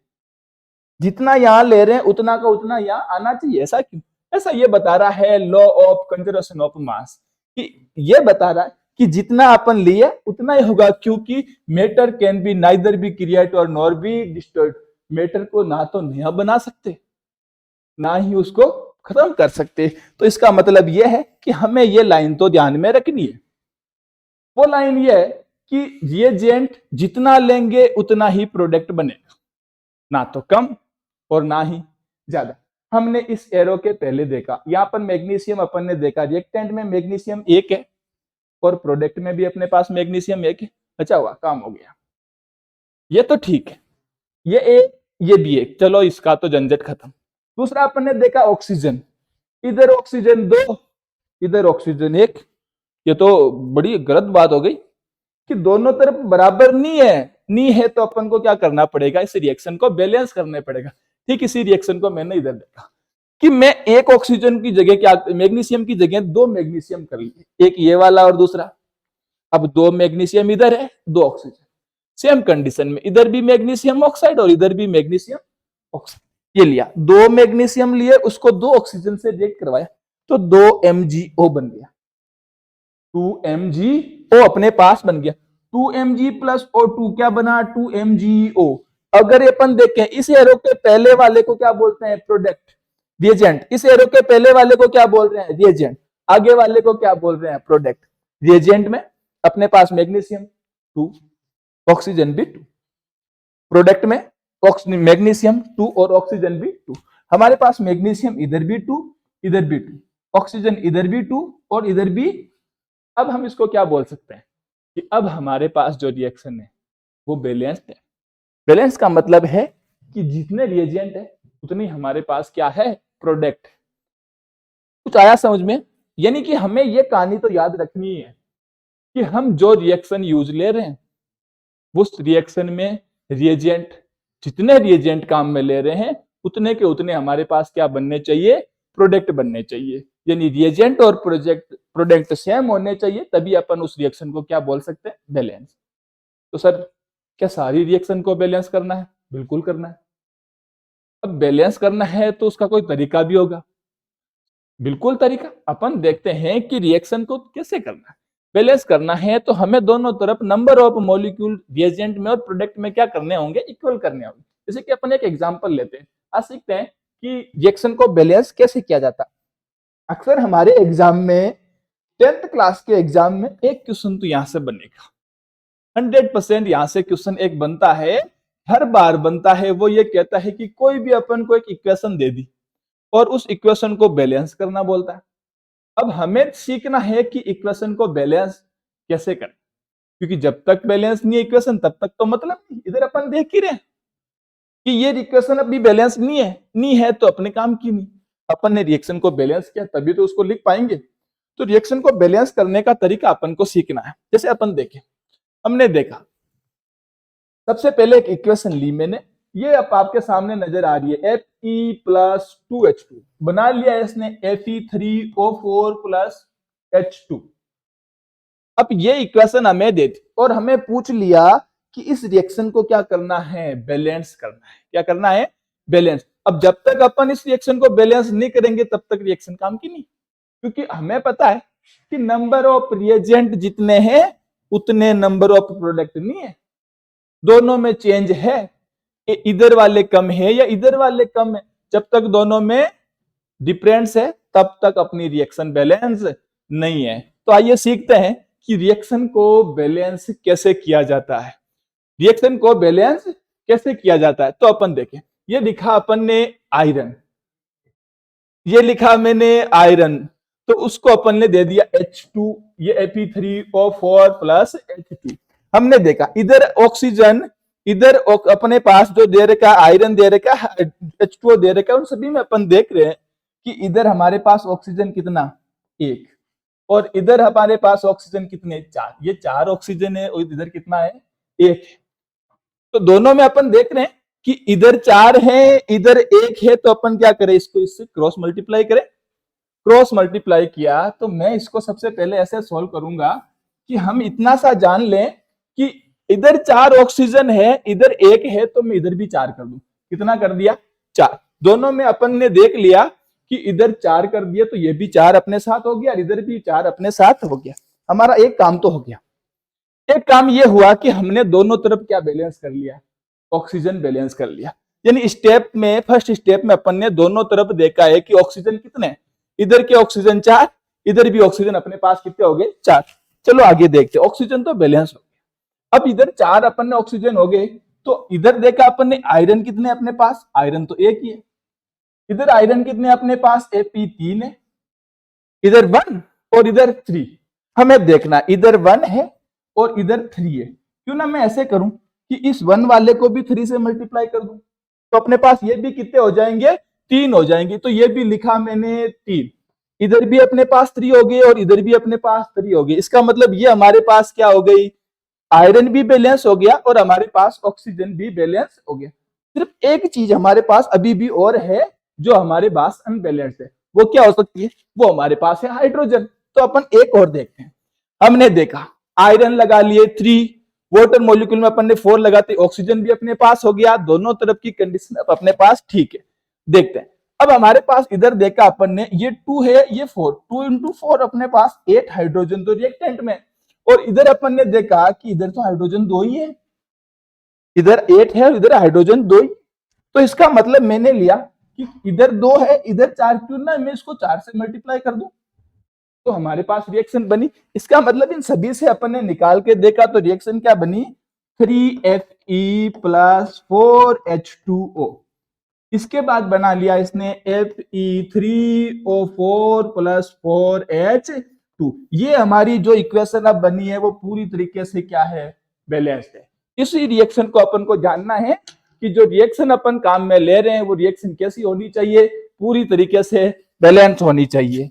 जितना यहां ले रहे हैं उतना का उतना यहां आना चाहिए। ऐसा क्यों, ऐसा ये बता रहा है law of conservation of mass, कि ये बता रहा है कि जितना अपन लिए उतना ही होगा, क्योंकि matter can be neither be create और नॉर बी डिस्ट्रॉयड। मैटर को ना तो नया बना सकते, ना ही उसको खत्म कर सकते। तो इसका मतलब यह है कि हमें ये लाइन तो ध्यान में रखनी है। वो लाइन ये है कि रिएजेंट जितना लेंगे उतना ही प्रोडक्ट बनेगा, ना तो कम और ना ही ज्यादा। हमने इस एरो के पहले देखा, यहां पर मैग्नीशियम अपन ने देखा, रिएक्टेंट में मैग्नीशियम 1 है और प्रोडक्ट में भी अपने पास मैग्नीशियम 1 है। अच्छा हुआ, काम हो गया, ये तो ठीक है। ये एक, ये भी एक, चलो इसका तो झंझट खत्म। दूसरा अपन ने देखा ऑक्सीजन, इधर ऑक्सीजन 2, इधर ऑक्सीजन 1। ये तो बड़ी गलत बात हो गई कि दोनों तरफ बराबर नहीं है तो अपन को क्या करना पड़ेगा, इस रिएक्शन को बैलेंस करना पड़ेगा। ठीक इसी रिएक्शन को मैंने इधर देखा कि मैं एक ऑक्सीजन की जगह क्या, मैग्नीशियम की जगह 2 मैग्नीशियम कर लिए, एक ये वाला और दूसरा। अब 2 मैग्नीशियम इधर है, 2 ऑक्सीजन। सेम कंडीशन में इधर भी मैग्नीशियम ऑक्साइड और इधर भी मैग्नीशियम ऑक्साइड। ये लिया, 2 मैग्नीशियम लिए, उसको 2 ऑक्सीजन से रिएक्ट करवाया, तो 2 MgO बन गया। 2 MgO अपने पास बन गया। 2 Mg प्लस O2 क्या बना, 2 MgO। अगर अपन देखें इस एरो के पहले वाले को क्या बोलते हैं, प्रोडक्ट, रिएजेंट। इस एरो के पहले वाले को क्या बोल रहे हैं, रिएजेंट। आगे वाले को क्या बोल रहे हैं, प्रोडक्ट। रिएजेंट में अपने पास मैग्नीशियम 2, ऑक्सीजन भी 2, प्रोडक्ट में मैग्नीशियम 2 और ऑक्सीजन भी 2। हमारे पास मैग्नीशियम इधर भी 2, इधर भी 2, ऑक्सीजन इधर भी 2 और इधर भी। अब हम इसको क्या बोल सकते हैं कि अब हमारे पास जो रिएक्शन है वो बैलेंस्ड है। बैलेंस का मतलब है कि जितने रिएजेंट है उतनी हमारे पास क्या है, प्रोडक्ट। कुछ आया समझ में? यानी कि हमें ये कहानी तो याद रखनी है कि हम जो रिएक्शन यूज ले रहे हैं उस रिएक्शन में रिएजेंट, जितने रिएजेंट काम में ले रहे हैं उतने के उतने हमारे पास क्या बनने चाहिए, प्रोडक्ट बनने चाहिए। यानी रिएजेंट और प्रोडक्ट सेम होने चाहिए, तभी अपन उस रिएक्शन को क्या बोल सकते हैं, बैलेंस। तो सर क्या सारी रिएक्शन को बैलेंस करना है? बिल्कुल करना है। अब बैलेंस करना है तो उसका कोई तरीका भी होगा। बिल्कुल तरीका, अपन देखते हैं कि रिएक्शन को कैसे करना है। बैलेंस करना है तो हमें दोनों तरफ नंबर ऑफ मॉलिक्यूल रिएजेंट में और प्रोडक्ट में क्या करने होंगे, इक्वल करने होंगे। जैसे कि अपन एक एग्जांपल लेते हैं, आज सीखते हैं कि रिएक्शन को बैलेंस कैसे किया जाता है। अक्सर हमारे एग्जाम में 10th क्लास के एग्जाम में एक क्वेश्चन तो यहां से बनेगा, 100% यहां से क्वेश्चन एक बनता है, हर बार बनता है। वो ये कहता है कि कोई भी अपन को एक इक्वेशन दे दी और उस इक्वेशन को बैलेंस करना बोलता है। अब हमें सीखना है कि इक्वेशन को बैलेंस कैसे करें, क्योंकि जब तक बैलेंस नहीं है इक्वेशन तब तक तो मतलब नहीं। इधर अपन देख ही रहे कि ये इक्वेशन अभी बैलेंस नहीं है तो अपने काम की नहीं। अपन ने रिएक्शन को बैलेंस किया तभी तो उसको लिख पाएंगे। तो रिएक्शन को बैलेंस करने का तरीका अपन को सीखना है। जैसे अपन देखें, हमने देखा सबसे पहले एक इक्वेशन ली मैंने, ये अब आपके सामने नजर आ रही है, Fe+2H2 बना लिया है इसने, Fe3O4+H2। अब ये इक्वेशन हमें दे दी और हमें पूछ लिया कि इस रिएक्शन को क्या करना है, बैलेंस करना है। क्या करना है, बैलेंस। अब जब तक अपन इस रिएक्शन को बैलेंस नहीं करेंगे तब तक रिएक्शन काम की नहीं, क्योंकि हमें पता है कि नंबर ऑफ रिएजेंट जितने हैं उतने नंबर ऑफ प्रोडक्ट नहीं है, दोनों में चेंज है। इधर वाले कम है या इधर वाले कम है, जब तक दोनों में डिफरेंस है तब तक अपनी रिएक्शन बैलेंस नहीं है। तो आइए सीखते हैं कि रिएक्शन को बैलेंस कैसे किया जाता है। रिएक्शन को बैलेंस कैसे किया जाता है तो अपन देखें, ये लिखा अपन ने आयरन, ये लिखा मैंने आयरन, तो उसको अपन ने दे दिया H2, ये Fe3O4+H2। हमने देखा इधर ऑक्सीजन, इधर अपने पास जो दे रखा आयरन दे रखा H2O दे रखा, उन सभी में अपन देख रहे हैं कि इधर हमारे पास ऑक्सीजन कितना, 1, और इधर हमारे पास ऑक्सीजन कितने, 4। ये 4 ऑक्सीजन है और इधर कितना है, 1 है। तो दोनों में अपन देख रहे हैं कि इधर 4 है इधर 1 है, तो अपन क्या करें, इसको इससे क्रॉस मल्टीप्लाई करें। क्रॉस मल्टीप्लाई किया तो मैं इसको सबसे पहले ऐसे सॉल्व करूंगा कि हम इतना सा जान लें कि इधर 4 ऑक्सीजन है इधर 1 है, तो मैं इधर भी 4 कर दूं। कितना कर दिया, 4। दोनों में अपन ने देख लिया कि इधर 4 कर दिया तो ये भी 4 अपने साथ हो गया और इधर भी 4 अपने साथ हो गया। हमारा एक काम तो हो गया। एक काम ये हुआ कि हमने दोनों तरफ क्या बैलेंस कर लिया, ऑक्सीजन बैलेंस कर लिया। यानी स्टेप में, फर्स्ट स्टेप में अपन ने दोनों तरफ देखा है कि ऑक्सीजन कितने, इधर के ऑक्सीजन 4, इधर भी ऑक्सीजन अपने पास कितने हो गए 4। चलो आगे देखते, ऑक्सीजन तो बैलेंस हो गया। अब इधर 4 अपन ने ऑक्सीजन हो गए, तो इधर देखा अपन ने आयरन कितने अपने पास, आयरन तो एक ही है। इधर आयरन कितने अपने पास, Ap3 है, इधर 1 और इधर 3। हमें देखना इधर 1 है और इधर 3 है। क्यों ना मैं ऐसे करूं कि इस 1 वाले को भी 3 से मल्टीप्लाई कर दूं, तो अपने पास ये भी कितने हो जाएंगे, 3 हो जाएंगे। तो ये भी लिखा मैंने 3, इधर भी अपने पास 3 हो गए और इधर भी अपने पास 3 हो गए। इसका मतलब ये हमारे पास क्या हो गई, आयरन भी बैलेंस हो गया और हमारे पास ऑक्सीजन भी बैलेंस हो गया। सिर्फ एक चीज हमारे पास अभी भी और है जो हमारे पास अनबैलेंस्ड है, वो क्या हो सकती है, वो हमारे पास है हाइड्रोजन। तो अपन एक और देखते हैं। हमने देखा आयरन लगा लिए 3, वाटर मॉलिक्यूल में अपन ने 4 लगाते, ऑक्सीजन भी अपने पास हो गया, दोनों तरफ की कंडीशन अब अपने पास ठीक है। देखते हैं अब हमारे पास इधर देखा अपन ने, ये 2 है, ये 4, 2 into 4 अपने पास 8 हाइड्रोजन तो रिएक्टेंट में। और इधर अपन ने देखा कि इधर तो हाइड्रोजन 2 ही है, इधर 8 है और इधर हाइड्रोजन 2 ही। तो इसका मतलब मैंने लिया कि इधर 2 है, इधर 4, क्यों ना मैं इसको 4 से मल्टीप्लाई कर दूं, तो हमारे पास रिएक्शन बनी। इसका मतलब इन सभी से अपन ने निकाल के देखा तो रिएक्शन क्या बनी, 3Fe + 4H2O। इसके बाद बना लिया इसने Fe3O4 + 4H2। ये हमारी जो इक्वेशन अब बनी है वो पूरी तरीके से क्या है, बैलेंस्ड है। इसी रिएक्शन को अपन को जानना है कि जो रिएक्शन अपन काम में ले रहे हैं वो रिएक्शन कैसी होनी चाहिए, पूरी तरीके से बैलेंस होनी चाहिए।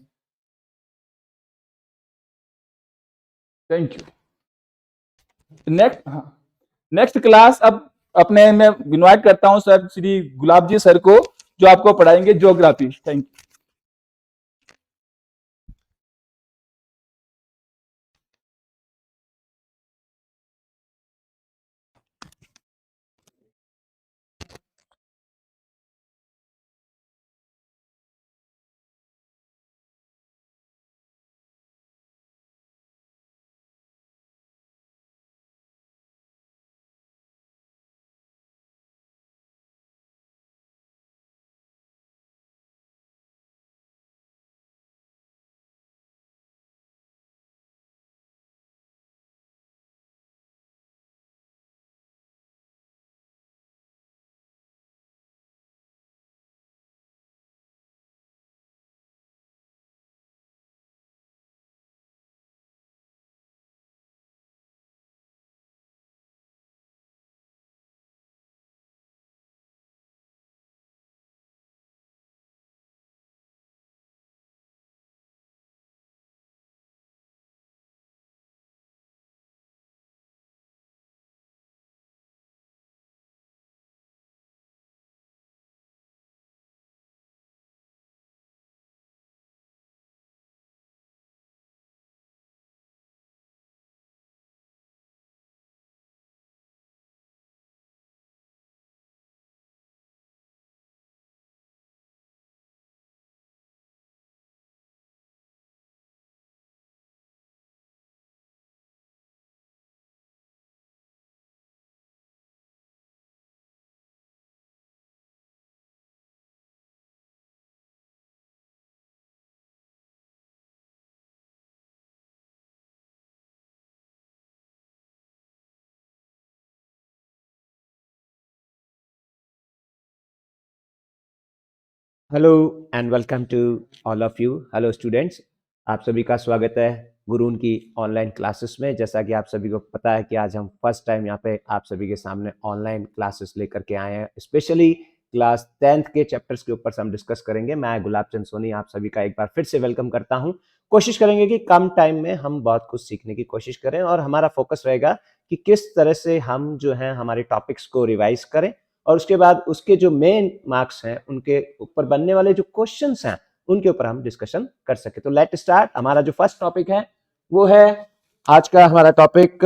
Thank you. नेक्स्ट क्लास अब अपने मैं इनवाइट करता हूं सर श्री गुलाब जी सर को, जो आपको पढ़ाएंगे geography. Thank you. Hello and welcome to all of you. Hello students, आप सभी का स्वागत है गुरून की ऑनलाइन क्लासेस में। जैसा कि आप सभी को पता है कि आज हम फर्स्ट टाइम यहाँ पे आप सभी के सामने ऑनलाइन क्लासेस लेकर के आए हैं। स्पेशली क्लास 10th के चैप्टर्स के ऊपर से हम डिस्कस करेंगे। मैं गुलाब चंद सोनी आप सभी का एक बार फिर से वेलकम करता हूँ। कोशिश करेंगे कि कम टाइम में हम बहुत कुछ सीखने की कोशिश करें और हमारा फोकस रहेगा कि किस तरह से हम जो है हमारे टॉपिक्स को रिवाइज करें और उसके बाद उसके जो मेन मार्क्स हैं उनके ऊपर बनने वाले जो क्वेश्चंस हैं उनके ऊपर हम डिस्कशन कर सके। तो लेट स्टार्ट। हमारा जो फर्स्ट टॉपिक है वो है आज का हमारा टॉपिक।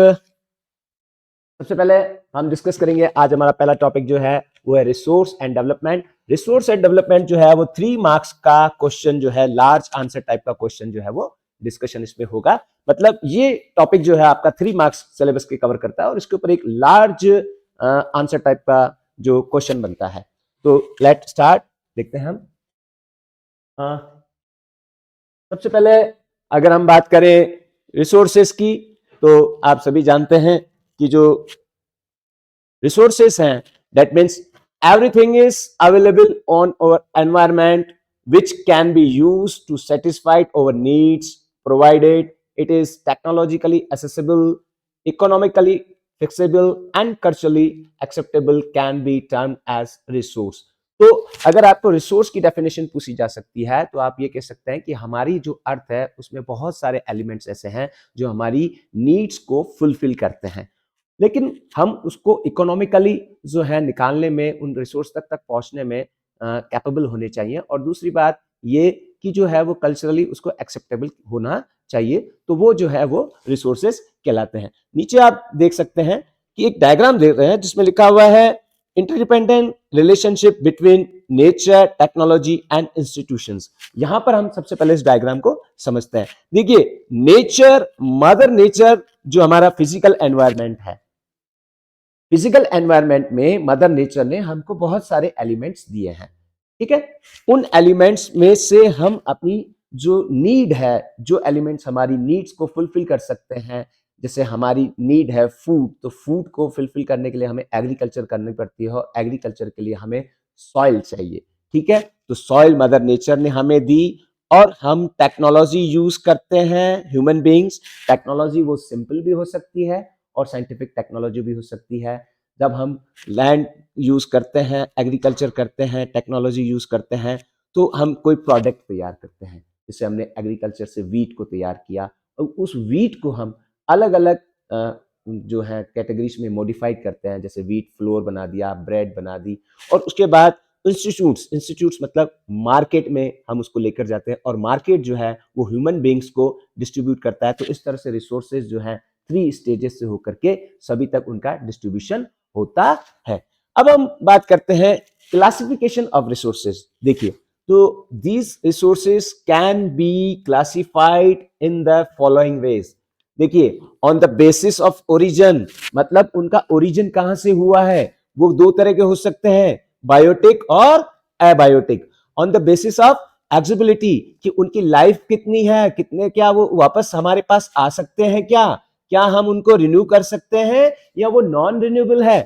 सबसे पहले हम डिस्कस करेंगे, आज हमारा पहला टॉपिक जो है वो है resource and development. Resource and development जो है वो 3 मार्क्स का क्वेश्चन जो है, लार्ज आंसर टाइप का क्वेश्चन जो है वो डिस्कशन इसमें होगा। मतलब ये टॉपिक जो है आपका 3 मार्क्स सिलेबस के कवर करता है और इसके ऊपर एक लार्ज आंसर टाइप का जो क्वेश्चन बनता है। तो लेट स्टार्ट, देखते हैं हम। सबसे पहले अगर हम बात करें रिसोर्सेस की, तो आप सभी जानते हैं कि जो रिसोर्सेस हैं, that means everything is available on our environment which can be used to satisfy our needs, provided it is technologically accessible, economically flexible and culturally acceptable, can be termed as resource। तो अगर आपको resource की definition पूछी जा सकती है तो आप ये कह सकते हैं कि हमारी जो अर्थ है उसमें बहुत सारे एलिमेंट्स ऐसे हैं जो हमारी नीड्स को फुलफिल करते हैं, लेकिन हम उसको इकोनॉमिकली जो है निकालने में, उन रिसोर्स तक पहुंचने में कैपेबल होने चाहिए। और दूसरी बात ये कि जो है वो कल्चरली उसको एक्सेप्टेबल होना चाहिए, तो वो जो है वो रिसोर्सेस कहलाते हैं। नीचे आप देख सकते हैं कि एक डायग्राम दे रहे हैं जिसमें लिखा हुआ है interdependent relationship between nature, technology and institutions. यहां पर हम सबसे पहले इस डायग्राम को समझते हैं। देखिए, नेचर, मदर नेचर जो हमारा फिजिकल एनवायरनमेंट है, फिजिकल एनवायरनमेंट में मदर नेचर ने हमको बहुत सारे एलिमेंट्स दिए हैं, ठीक है। उन एलिमेंट्स में से हम अपनी जो नीड है, जो एलिमेंट्स हमारी नीड्स को फुलफिल कर सकते हैं, जैसे हमारी नीड है फूड, तो फूड को फुलफिल करने के लिए हमें एग्रीकल्चर करनी पड़ती है और एग्रीकल्चर के लिए हमें सॉइल चाहिए, ठीक है। तो सॉइल मदर नेचर ने हमें दी और हम टेक्नोलॉजी यूज करते हैं, ह्यूमन बीइंग्स। टेक्नोलॉजी वो सिंपल भी हो सकती है और साइंटिफिक टेक्नोलॉजी भी हो सकती है। जब हम लैंड यूज करते हैं, एग्रीकल्चर करते हैं, टेक्नोलॉजी यूज करते हैं, तो हम कोई प्रोडक्ट तैयार करते हैं। जैसे हमने एग्रीकल्चर से वीट को तैयार किया और उस वीट को हम अलग अलग जो है कैटेगरीज में मॉडिफाइड करते हैं, जैसे वीट फ्लोर बना दिया, ब्रेड बना दी, और उसके बाद इंस्टीट्यूट्स मतलब मार्केट में हम उसको लेकर जाते हैं और मार्केट जो है वो ह्यूमन बीइंग्स को डिस्ट्रीब्यूट करता है। तो इस तरह से रिसोर्सेज जो है 3 स्टेजेस से होकर के सभी तक उनका डिस्ट्रीब्यूशन होता है। अब हम बात करते हैं क्लासिफिकेशन ऑफ रिसोर्सेज। देखिए, तो these resources can be classified in the following ways. देखिए, on the basis of origin, मतलब उनका ओरिजिन कहां से हुआ है, वो 2 तरह के हो सकते हैं, बायोटिक और abiotic. On the basis of accessibility, कि उनकी लाइफ कितनी है, कितने, क्या वो वापस हमारे पास आ सकते हैं, क्या हम उनको रिन्यू कर सकते हैं या वो नॉन रिन्यूएबल है।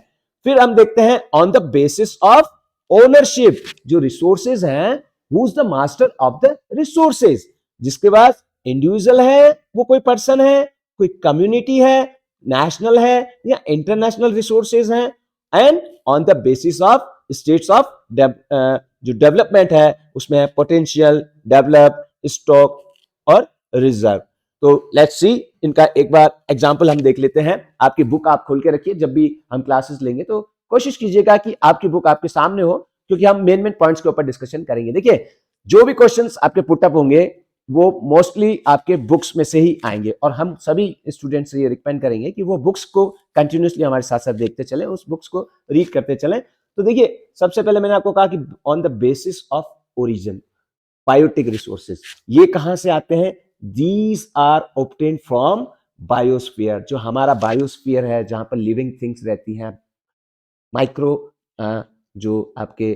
फिर हम देखते हैं on the basis of ownership, जो रिसोर्सेज हैं, who is the master of the resources, जिसके पास इंडिविजुअल है, वो कोई पर्सन है, कोई कम्युनिटी है, नेशनल है या इंटरनेशनल रिसोर्सेज हैं। And on the basis of states of जो डेवलपमेंट है उसमें है पोटेंशियल, डेवलप, स्टॉक और रिजर्व। तो लेट्स सी, इनका एक बार एग्जांपल हम देख लेते हैं। आपकी बुक आप खोल के रखिए, जब भी हम क्लासेस लेंगे तो कोशिश कीजिएगा कि आपकी बुक आपके सामने हो, क्योंकि हम मेन पॉइंट्स के ऊपर डिस्कशन करेंगे। देखिए, जो भी क्वेश्चंस आपके पुटअप होंगे वो मोस्टली आपके बुक्स में से ही आएंगे और हम सभी स्टूडेंट्स से ये रिकमेंड करेंगे कि वो बुक्स को कंटिन्यूसली हमारे साथ साथ देखते चले, उस बुक्स को रीड करते चलें। तो देखिए, सबसे पहले मैंने आपको कहा कि on the basis of origin, biotic resources ये कहां से आते हैं, these are obtained from biosphere. जो हमारा बायोस्फीयर है, जहां पर लिविंग थिंग्स रहती हैं, माइक्रो जो आपके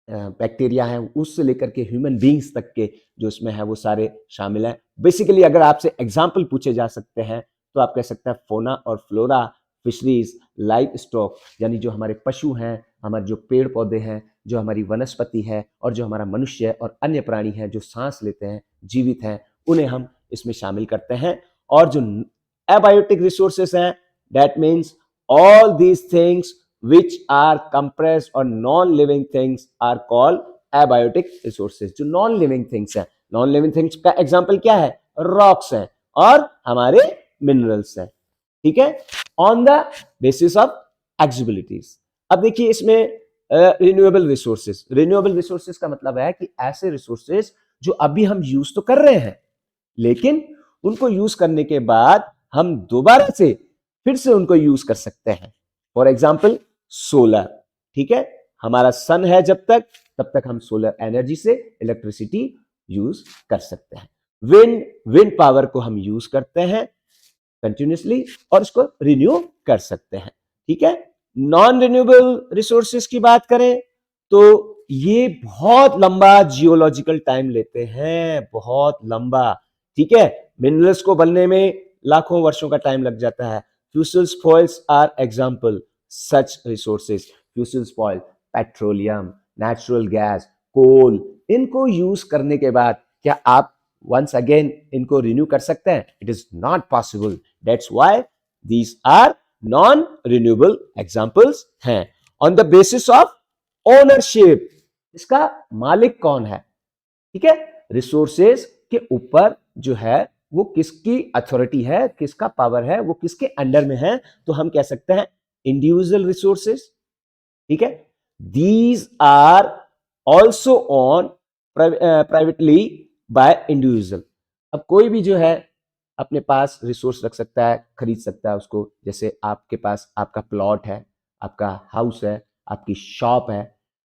बैक्टीरिया है, उससे लेकर के ह्यूमन बीइंग्स तक के जो इसमें है वो सारे शामिल हैं। बेसिकली अगर आपसे एग्जाम्पल पूछे जा सकते हैं तो आप कह सकते हैं फोना और फ्लोरा, फिशरीज, लाइफ स्टॉक, यानी जो हमारे पशु हैं, हमारे जो पेड़ पौधे हैं, जो हमारी वनस्पति है और जो हमारा मनुष्य और अन्य प्राणी हैं जो सांस लेते हैं, जीवित हैं, उन्हें हम इसमें शामिल करते हैं। और जो एबायोटिक रिसोर्सेस हैं, that means all these things which are compressed or non-living things are called abiotic resources। जो non-living things हैं, non-living things का एग्जाम्पल क्या है, रॉक्स हैं और हमारे मिनरल्स हैं, ठीक है, ऑन द बेसिस ऑफ एक्सेसिबिलिटीज। अब देखिए इसमें रिन्यूएबल रिसोर्सेज। रिन्यूएबल रिसोर्सेज का मतलब है कि ऐसे रिसोर्सेज जो अभी हम यूज तो कर रहे हैं, लेकिन उनको यूज करने के बाद हम दोबारा से फिर से उनको यूज कर सकते हैं। फॉर एग्जाम्पल सोलर, ठीक है, हमारा सन है जब तक, तब तक हम सोलर एनर्जी से इलेक्ट्रिसिटी यूज कर सकते हैं। विंड पावर को हम यूज करते हैं कंटिन्यूसली और इसको रिन्यू कर सकते हैं। ठीक है, नॉन रिन्यूएबल रिसोर्सेज की बात करें तो ये बहुत लंबा जियोलॉजिकल टाइम लेते हैं, बहुत लंबा। ठीक है, मिनरल्स को बनने में लाखों वर्षों का टाइम लग जाता है। Fossil fuels are example such resources. Fossil fuel, petroleum, natural gas, coal, इनको यूज करने के बाद क्या आप once again इनको रिन्यू कर सकते हैं? It is not possible. That's why these are non-renewable examples हैं। On the basis of ownership, इसका मालिक कौन है? ठीक है, रिसोर्सेज के ऊपर जो है वो किसकी अथॉरिटी है, किसका पावर है, वो किसके अंडर में है, तो हम कह सकते हैं इंडिविजुअल रिसोर्सेज। ठीक है, these are also own privately by individual. अब कोई भी जो है अपने पास रिसोर्स रख सकता है, खरीद सकता है उसको। जैसे आपके पास आपका प्लॉट है, आपका हाउस है, आपकी शॉप है,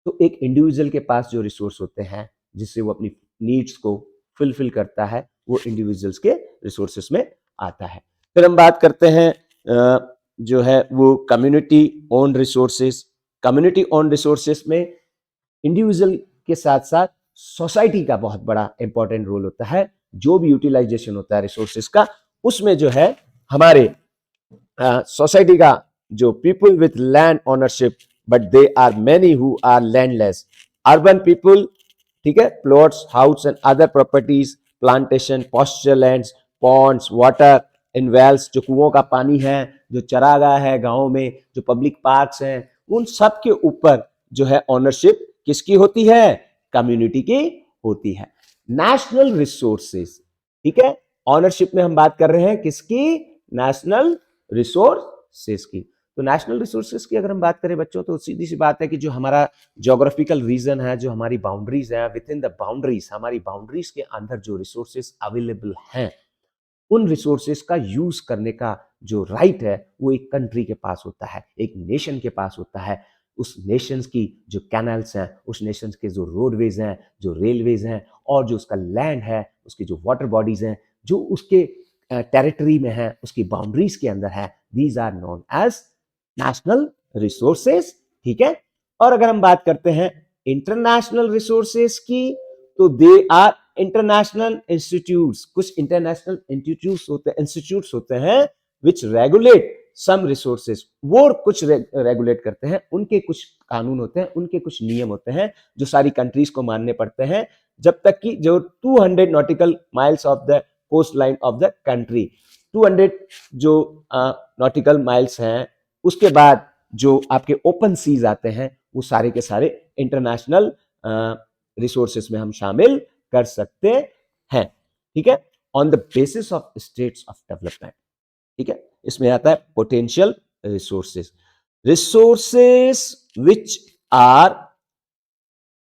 तो एक इंडिविजुअल के पास जो रिसोर्स होते हैं जिससे वो अपनी नीड्स को फुलफिल करता है, वो इंडिविजुअल्स के रिसोर्सेस में आता है। फिर हम बात करते हैं जो है वो community own resources. Community own resources में इंडिविजुअल के साथ साथ सोसाइटी का बहुत बड़ा इंपॉर्टेंट रोल होता है। जो भी यूटिलाइजेशन होता है रिसोर्सेस का, उसमें जो है हमारे सोसाइटी का जो people with land ownership, but there are many who are landless. Urban people, ठीक है, plots, house and other properties, plantation, pasture lands, ponds, water in wells, जो कुओं का पानी है, जो चरागाह है गांव में, जो पब्लिक पार्क्स हैं, उन सब के ऊपर जो है ओनरशिप किसकी होती है? कम्युनिटी की होती है। नेशनल रिसोर्सेज, ठीक है, ऑनरशिप में हम बात कर रहे हैं किसकी? नेशनल रिसोर्सेज की। तो नेशनल रिसोर्सेज की अगर हम बात करें बच्चों, तो सीधी सी बात है कि जो हमारा ज्योग्राफिकल रीजन है, जो हमारी बाउंड्रीज है, विद इन द बाउंड्रीज, हमारी बाउंड्रीज के अंदर जो रिसोर्सेज अवेलेबल हैं, उन रिसोर्सेज का यूज करने का जो राइट है वो एक कंट्री के पास होता है, एक नेशन के पास होता है। उस नेशंस की जो कैनल्स हैं, उस नेशंस के जो रोडवेज हैं, जो रेलवेज हैं, और जो उसका लैंड है, उसकी जो वाटर बॉडीज हैं, जो उसके टेरिटरी में है, उसकी बाउंड्रीज के अंदर है, these are known as national resources. ठीक है, और अगर हम बात करते हैं इंटरनेशनल रिसोर्सेज की, तो दे आर इंटरनेशनल इंस्टीट्यूट्स। कुछ इंटरनेशनल इंस्टीट्यूट्स होते हैं विच रेगुलेट सम रिसोर्सेज, वो कुछ रेगुलेट करते हैं, उनके कुछ कानून होते हैं, उनके कुछ नियम होते हैं जो सारी कंट्रीज को मानने पड़ते हैं, जब तक कि जो 200 nautical miles of the coast line of the country, 200 जो नॉटिकल माइल्स हैं, उसके बाद जो आपके ओपन सीज आते हैं, वो सारे के सारे इंटरनेशनल रिसोर्सेज में हम शामिल कर सकते हैं। ठीक है, on the basis of states of development. ठीक है, इसमें आता है potential resources, resources which are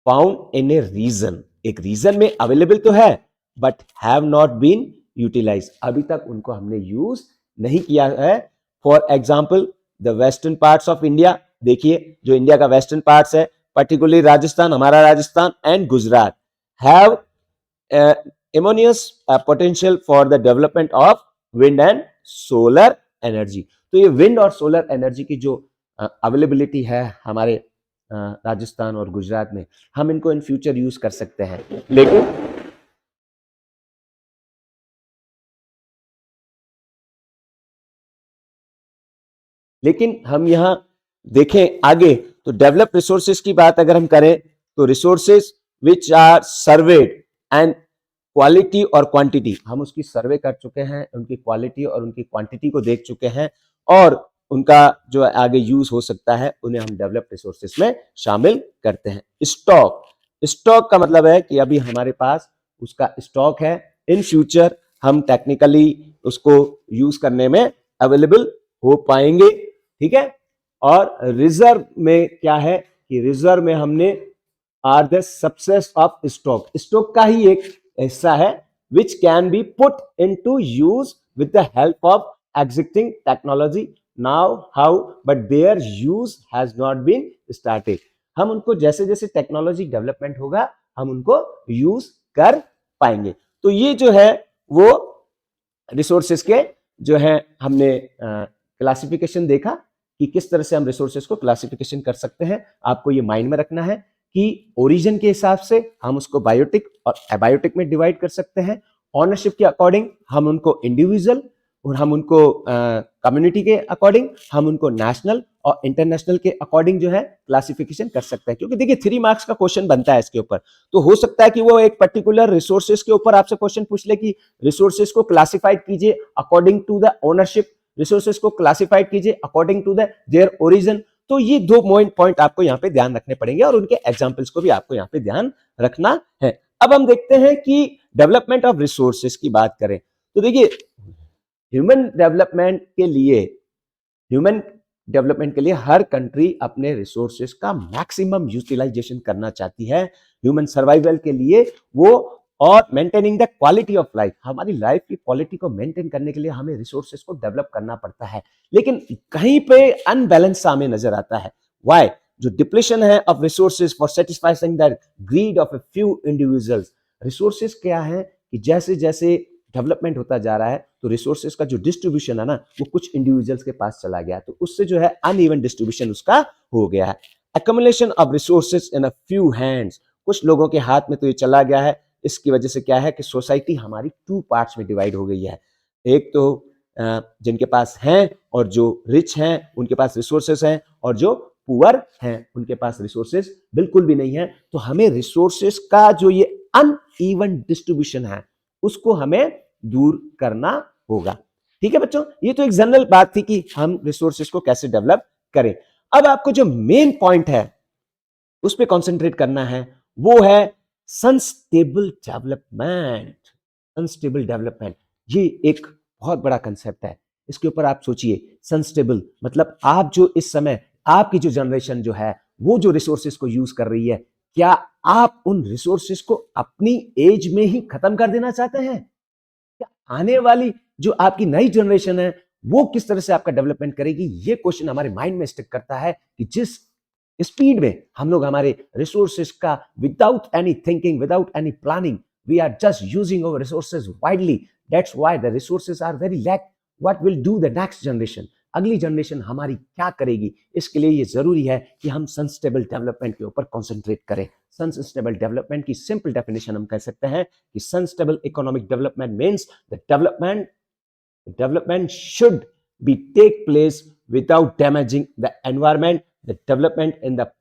found in a region. एक रीजन में अवेलेबल तो है, but have not been utilise, अभी तक उनको हमने यूज नहीं किया है। For example the western parts of India, देखिए जो इंडिया का वेस्टर्न पार्ट्स है, पर्टिकुलरली राजस्थान, हमारा Rajasthan and Gujarat, have immense potential for the development of wind and solar energy। तो ये विंड और सोलर एनर्जी की जो अवेलेबिलिटी है हमारे राजस्थान और गुजरात में, हम इनको इन फ्यूचर यूज कर सकते हैं। लेकिन हम यहां देखें आगे, तो डेवलप रिसोर्सेज की बात अगर हम करें, तो resources which are surveyed and quality और क्वांटिटी, हम उसकी सर्वे कर चुके हैं, उनकी क्वालिटी और उनकी क्वांटिटी को देख चुके हैं, और उनका जो आगे यूज हो सकता है, उन्हें हम डेवलप रिसोर्सेज में शामिल करते हैं। स्टॉक, स्टॉक का मतलब है कि अभी हमारे पास उसका स्टॉक है, इन फ्यूचर हम टेक्निकली उसको यूज करने में अवेलेबल हो पाएंगे। ठीक है, और रिजर्व में क्या है कि रिजर्व में हमने are the subset of stock, stock का ही एक हिस्सा है, which can be put into use with the help of existing technology now how, but their use has not been started। हम उनको जैसे जैसे टेक्नोलॉजी डेवलपमेंट होगा हम उनको यूज कर पाएंगे। तो ये जो है वो रिसोर्सेज के जो है हमने क्लासिफिकेशन देखा कि किस तरह से हम रिसोर्सेज को क्लासिफिकेशन कर सकते हैं। आपको ये माइंड में रखना है कि ओरिजिन के हिसाब से हम उसको बायोटिक और एबायोटिक में डिवाइड कर सकते हैं। ऑनरशिप के अकॉर्डिंग हम उनको इंडिविजुअल और हम उनको कम्युनिटी के अकॉर्डिंग हम उनको नेशनल और इंटरनेशनल के अकॉर्डिंग जो है क्लासिफिकेशन कर सकते हैं। क्योंकि देखिए 3 मार्क्स का क्वेश्चन बनता है इसके ऊपर, तो हो सकता है कि वो एक पर्टिकुलर रिसोर्सेज के ऊपर आपसे क्वेश्चन पूछ ले कि रिसोर्सेज को क्लासिफाइड कीजिए according to the ownership, resources को क्लासिफाइड कीजिए according to the their origin. तो ये 2 पॉइंट आपको यहाँ पे ध्यान रखने पड़ेंगे और उनके एग्जाम्पल्स को भी आपको यहाँ पे ध्यान रखना है। अब हम देखते हैं कि डेवलपमेंट ऑफ रिसोर्सेज की बात करें तो देखिए ह्यूमन डेवलपमेंट के लिए हर कंट्री अपने रिसोर्सेज का मैक्सिमम यूटिलाइजेशन करना चाहती है ह्यूमन सर्वाइवल के लिए वो, और maintaining the quality of life, हमारी लाइफ की क्वालिटी को मेंटेन करने के लिए हमें रिसोर्सेज को डेवलप करना पड़ता है। लेकिन कहीं पे अनबैलेंस हमें नजर आता है। व्हाई? जो डिप्लीशन है of resources for satisfying the greed of a few individuals. Resources क्या है कि जैसे जैसे डेवलपमेंट होता जा रहा है तो रिसोर्सेज का जो डिस्ट्रीब्यूशन है ना वो कुछ इंडिविजुअल्स के पास चला गया, तो उससे जो है अनइवन डिस्ट्रीब्यूशन उसका हो गया है। Accumulation of resources in a few hands, कुछ लोगों के हाथ में तो ये चला गया है। इसकी वजह से क्या है कि सोसाइटी हमारी 2 पार्ट्स में डिवाइड हो गई है। एक तो जिनके पास हैं और जो रिच हैं उनके पास रिसोर्सेज हैं, और जो पुअर हैं उनके पास रिसोर्सेज बिल्कुल भी नहीं है। तो हमें रिसोर्सेज का जो ये अनइवन डिस्ट्रीब्यूशन है उसको हमें दूर करना होगा। ठीक है बच्चों, ये तो एक जनरल बात थी कि हम रिसोर्सेज को कैसे डेवलप करें। अब आपको जो मेन पॉइंट है उस पर कॉन्सेंट्रेट करना है, वो है सस्टेनेबल डेवलपमेंट। सस्टेनेबल डेवलपमेंट ये एक बहुत बड़ा कंसेप्ट है, इसके ऊपर आप सोचिए। सस्टेनेबल मतलब आप जो इस समय आपकी जो जनरेशन जो है वो जो रिसोर्सेज को यूज कर रही है, क्या आप उन रिसोर्सेज को अपनी एज में ही खत्म कर देना चाहते हैं? क्या आने वाली जो आपकी नई जनरेशन है वो किस तरह से आपका डेवलपमेंट करेगी? ये क्वेश्चन हमारे माइंड में स्टिक करता है कि जिस स्पीड में हम लोग हमारे रिसोर्सेज का without any thinking, without any planning, we are just using our resources widely, that's why the resources are very lack. What will do the next generation? अगली जनरेशन हमारी क्या करेगी? इसके लिए ये जरूरी है कि हम सस्टेनेबल डेवलपमेंट के ऊपर कॉन्सेंट्रेट करें। सस्टेनेबल डेवलपमेंट की सिंपल डेफिनेशन हम कह सकते हैं कि sustainable economic development means the development should be take place without damaging the environment. The development in the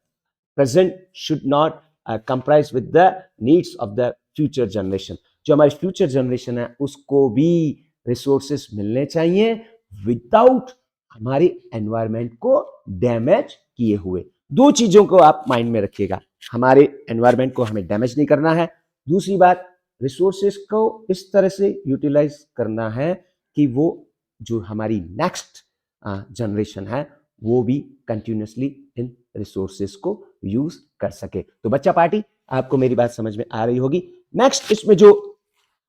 present should not comprise with the needs of the future generation. जो हमारी future generation है उसको भी resources मिलने चाहिए without हमारे environment को damage किए हुए। 2 चीजों को आप माइंड में रखिएगा, हमारे एनवायरमेंट को हमें डैमेज नहीं करना है, दूसरी बात रिसोर्सेस को इस तरह से यूटिलाइज करना है कि वो जो हमारी नेक्स्ट जनरेशन है वो भी कंटिन्यूसली इन रिसोर्सेस को यूज कर सके। तो बच्चा पार्टी आपको मेरी बात समझ में आ रही होगी। नेक्स्ट इसमें जो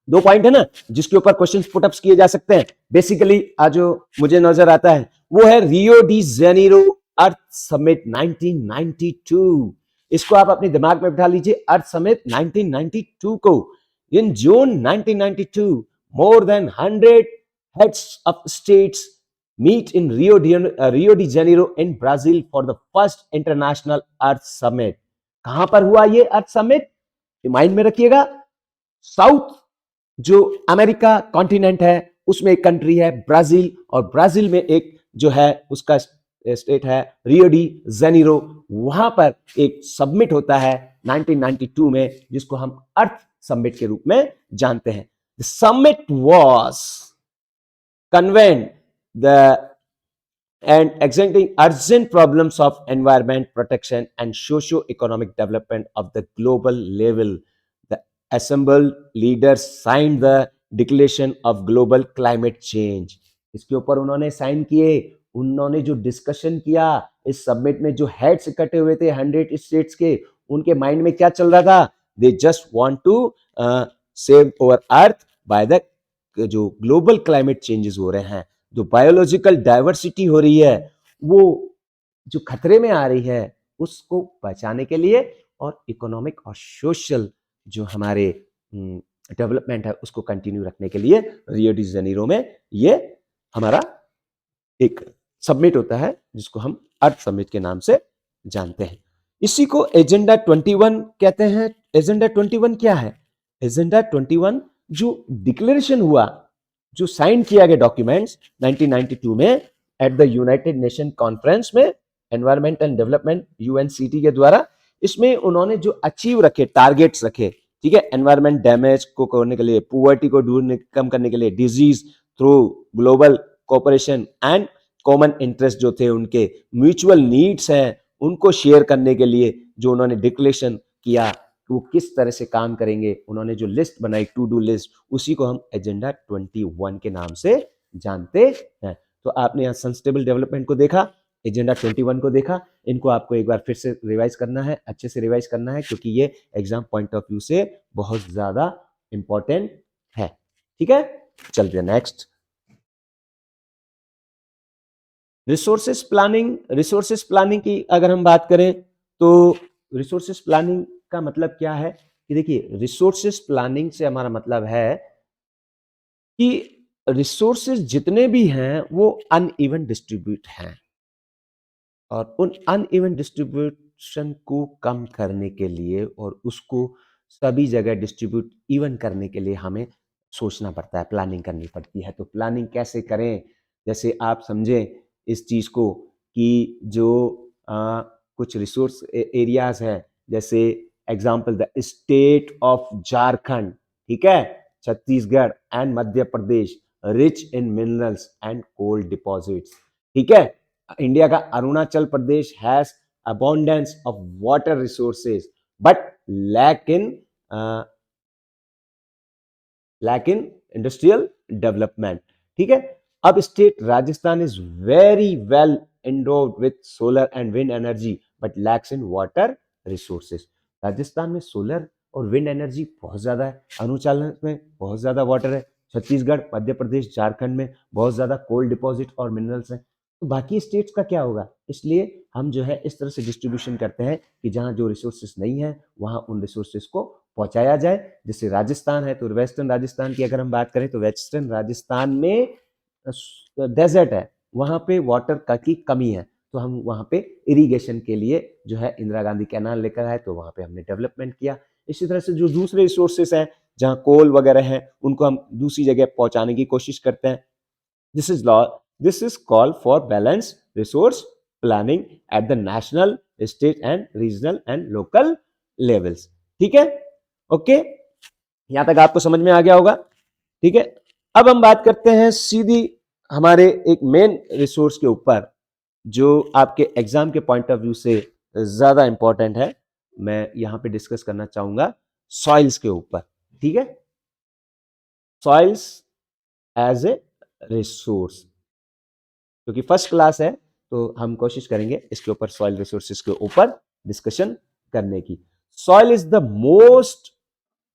2 पॉइंट है ना जिसके ऊपर क्वेश्चंस पुटअप्स किए जा सकते हैं, बेसिकली आज जो मुझे नजर आता है वो है रियो डी जेनेरो अर्थ समिट 1992। इसको आप अपने दिमाग में बिठा लीजिए, अर्थ समिट 1992 को। इन जून 1992 more than 100 heads of states meet in Rio de Janeiro in Brazil for the first international Earth Summit. कहां पर हुआ ये अर्थ समिट? माइंड में रखिएगा, साउथ जो अमेरिका कॉन्टिनेंट है उसमें एक कंट्री है ब्राजील, और ब्राजील में एक जो है उसका स्टेट है रियो डी जेनेरो। वहां पर एक समिट होता है 1992 में जिसको हम अर्थ समिट के रूप में जानते हैं। The summit was convened and examining urgent problems of environment protection and socio-economic development of the global level. The assembled leaders signed the Declaration of Global Climate Change. इसके ऊपर उन्होंने साइन किए, उन्होंने जो डिस्कशन किया इस समिट में, जो हेड्स इकट्ठे हुए थे 100 स्टेट्स के, उनके माइंड में क्या चल रहा था? They just want to save over earth by the जो ग्लोबल क्लाइमेट चेंजेस हो रहे हैं, जो बायोलॉजिकल डाइवर्सिटी हो रही है, वो जो खतरे में आ रही है, उसको बचाने के लिए और इकोनॉमिक और सोशल जो हमारे डेवलपमेंट है उसको कंटिन्यू रखने के लिए रियो डी जेनेरो में ये हमारा एक सबमिट होता है जिसको हम अर्थ समिट के नाम से जानते हैं। इसी को एजेंडा 21 कहते हैं। एजेंडा 21 क्या है? एजेंडा 21 जो डिक्लेरेशन हुआ, जो साइन किया गया डॉक्यूमेंट्स 1992 में at the United nation conference में एनवायरमेंट एंड डेवलपमेंट यूएनसीटी के द्वारा, इसमें उन्होंने जो अचीव रखे, टारगेट्स रखे, ठीक है, एनवायरमेंट डैमेज को करने के लिए, पुअर्टी को दूर कम करने के लिए, disease through global cooperation and common interest जो थे उनके, म्यूचुअल नीड्स हैं उनको शेयर करने के लिए जो उन्होंने डिक्लेरेशन किया, वो किस तरह से काम करेंगे, उन्होंने जो लिस्ट बनाई, टू डू लिस्ट, उसी को हम एजेंडा 21 के नाम से जानते हैं। तो आपने यहाँ सस्टेनेबल डेवलपमेंट को देखा, एजेंडा 21 को देखा, इनको आपको एक बार फिर से रिवाइज करना है, अच्छे से रिवाइज करना है, क्योंकि ये एग्जाम पॉइंट ऑफ व्यू से बहुत ज्यादा इंपॉर्टेंट है। ठीक है, चलते हैं next. Resources planning. Resources planning की अगर हम बात करें तो रिसोर्सेस प्लानिंग का मतलब क्या है कि देखिए, रिसोर्सेस प्लानिंग से हमारा मतलब है कि रिसोर्सेस जितने भी हैं वो अनइवन डिस्ट्रीब्यूट हैं, और उन अनइवन डिस्ट्रीब्यूशन को कम करने के लिए और उसको सभी जगह डिस्ट्रीब्यूट इवन करने के लिए हमें सोचना पड़ता है, प्लानिंग करनी पड़ती है। तो प्लानिंग कैसे करें? जैसे आप समझें इस चीज को कि जो कुछ रिसोर्स एरियाज हैं, जैसे example the state of Jharkhand, ठीक है, Chhattisgarh and Madhya Pradesh rich in minerals and coal deposits, ठीक है। इंडिया का Arunachal Pradesh has abundance of water resources but lack in industrial development, ठीक है। अब state Rajasthan is very well endowed with solar and wind energy but lacks in water resources। Rajasthan में solar और wind energy बहुत ज्यादा है, अरुणाचल में बहुत ज्यादा वाटर है, छत्तीसगढ़, मध्य प्रदेश, झारखंड में बहुत ज्यादा कोल डिपॉजिट और मिनरल्स हैं। तो बाकी स्टेट्स का क्या होगा? इसलिए हम जो है इस तरह से डिस्ट्रीब्यूशन करते हैं कि जहां जो रिसोर्सेस नहीं है वहां उन रिसोर्सेस को पहुंचाया जाए। जैसे राजस्थान है तो वेस्टर्न राजस्थान की अगर हम बात करें तो वेस्टर्न राजस्थान में डेजर्ट है, वहां पे वाटर की कमी है, तो हम वहां पे इरिगेशन के लिए जो है इंदिरा गांधी कैनाल लेकर आए, तो वहां पे हमने डेवलपमेंट किया। इसी तरह से जो दूसरे रिसोर्सेस हैं जहां कोल वगैरह हैं उनको हम दूसरी जगह पहुंचाने की कोशिश करते हैं। This is call for balance resource planning at the national, state and regional and local levels, ठीक है। ओके, यहां तक आपको समझ में आ गया होगा, ठीक है। अब हम बात करते हैं सीधी हमारे एक मेन रिसोर्स के ऊपर जो आपके एग्जाम के पॉइंट ऑफ व्यू से ज्यादा इंपॉर्टेंट है। मैं यहां पे डिस्कस करना चाहूंगा सॉइल्स के ऊपर, ठीक है, सॉइल्स एज ए रिसोर्स, क्योंकि फर्स्ट क्लास है तो हम कोशिश करेंगे इसके ऊपर सॉइल रिसोर्सेज के ऊपर डिस्कशन करने की। Soil is the most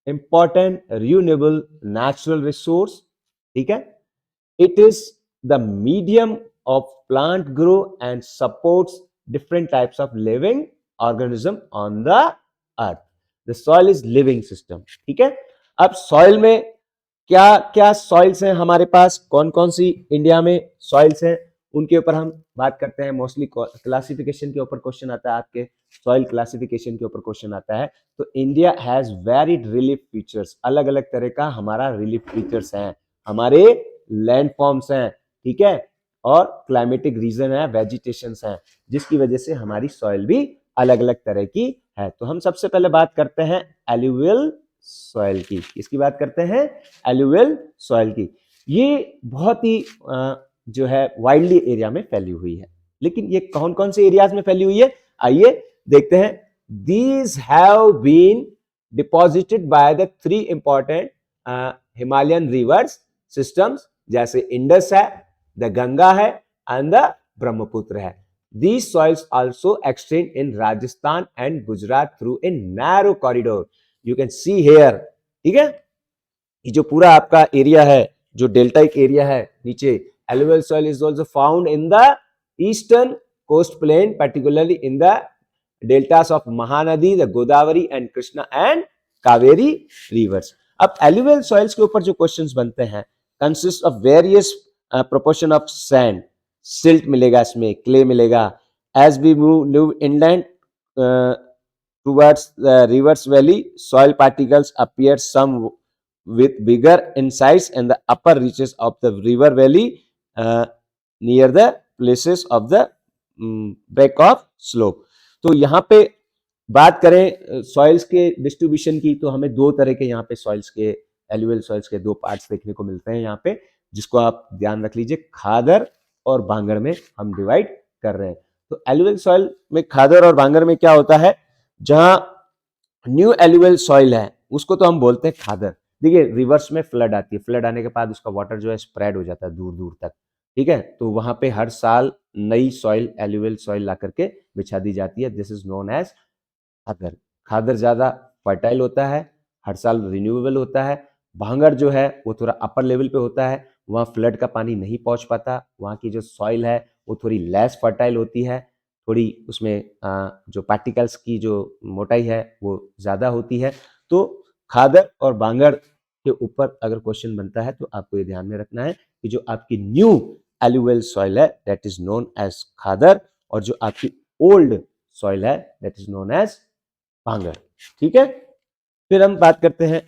important renewable natural resource, ठीक है। It is the medium of plant grow and supports different types of living organism on the earth. The soil is living system, ठीक है। अब soil में क्या क्या soils हैं हमारे पास, कौन कौन सी इंडिया में सॉइल्स हैं, उनके ऊपर हम बात करते हैं। मोस्टली क्लासिफिकेशन के ऊपर क्वेश्चन आता है, आपके सॉइल क्लासिफिकेशन के ऊपर क्वेश्चन आता है। तो India has varied relief features, अलग अलग तरह का हमारा रिलीफ फीचर्स हैं, हमारे लैंड फॉर्म्स हैं, ठीक है, और क्लाइमेटिक रीजन है, वेजिटेशंस हैं, जिसकी वजह से हमारी सॉइल भी अलग अलग तरह की है। तो हम सबसे पहले बात करते हैं एलुवियल सॉइल की। इसकी बात करते हैं एलुवियल सॉइल की। ये बहुत ही जो है वाइडली एरिया में फैली हुई है, लेकिन ये कौन कौन से एरियाज में फैली हुई है आइए देखते हैं। These have been deposited by the 3 important Himalayan rivers systems, जैसे इंडस है, द गंगा है एंड द ब्रह्मपुत्र है। These soils also extend in Rajasthan and Gujarat through a narrow corridor. You can see here, ठीक है। ये जो पूरा आपका एरिया है, जो डेल्टाइक एरिया है नीचे, alluvial soil is also found in the eastern coast plain, particularly in the deltas of Mahanadi, the Godavari and Krishna and Kaveri rivers. अब alluvial soils के ऊपर जो questions बनते हैं consist of various proportion of sand, silt मिलेगा इसमें, clay मिलेगा. As we move inland towards the river's valley, soil particles appear some with bigger in size and the upper reaches of the river valley near the places of the break of slope. तो यहाँ पे बात करें soils के distribution की, तो हमें दो तरह के यहाँ पे सॉइल्स के, एलुवियल सॉइल्स के दो पार्ट्स देखने को मिलते हैं यहाँ पे, जिसको आप ध्यान रख लीजिए. खादर और भांगड़ में हम डिवाइड कर रहे हैं. तो एलुवियल सॉइल में खादर और भांगड़ में क्या होता है, जहां न्यू एलुवियल सॉइल है उसको तो हम बोलते हैं खादर. देखिए रिवर्स में फ्लड आती है, फ्लड आने के बाद उसका वाटर जो है स्प्रेड हो जाता है दूर दूर तक, ठीक है. तो वहां पे हर साल नई सॉइल, एलुवियल सॉइल ला करके बिछा दी जाती है. दिस इज नोन एज खादर. खादर ज्यादा फर्टाइल होता है, हर साल रिन्यूएबल होता है. भांगड़ जो है वो थोड़ा अपर लेवल पे होता है, वहां फ्लड का पानी नहीं पहुंच पाता, वहां की जो सॉइल है वो थोड़ी लेस फर्टाइल होती है, थोड़ी उसमें जो पार्टिकल्स की जो मोटाई है वो ज्यादा होती है. तो खादर और भांगड़ के ऊपर अगर क्वेश्चन बनता है तो आपको ये ध्यान में रखना है कि जो आपकी न्यू एलुवियल सॉइल है that is known as khadar, और जो आपकी ओल्ड सॉइल है that is known as bhangar. ठीक है, फिर हम बात करते हैं.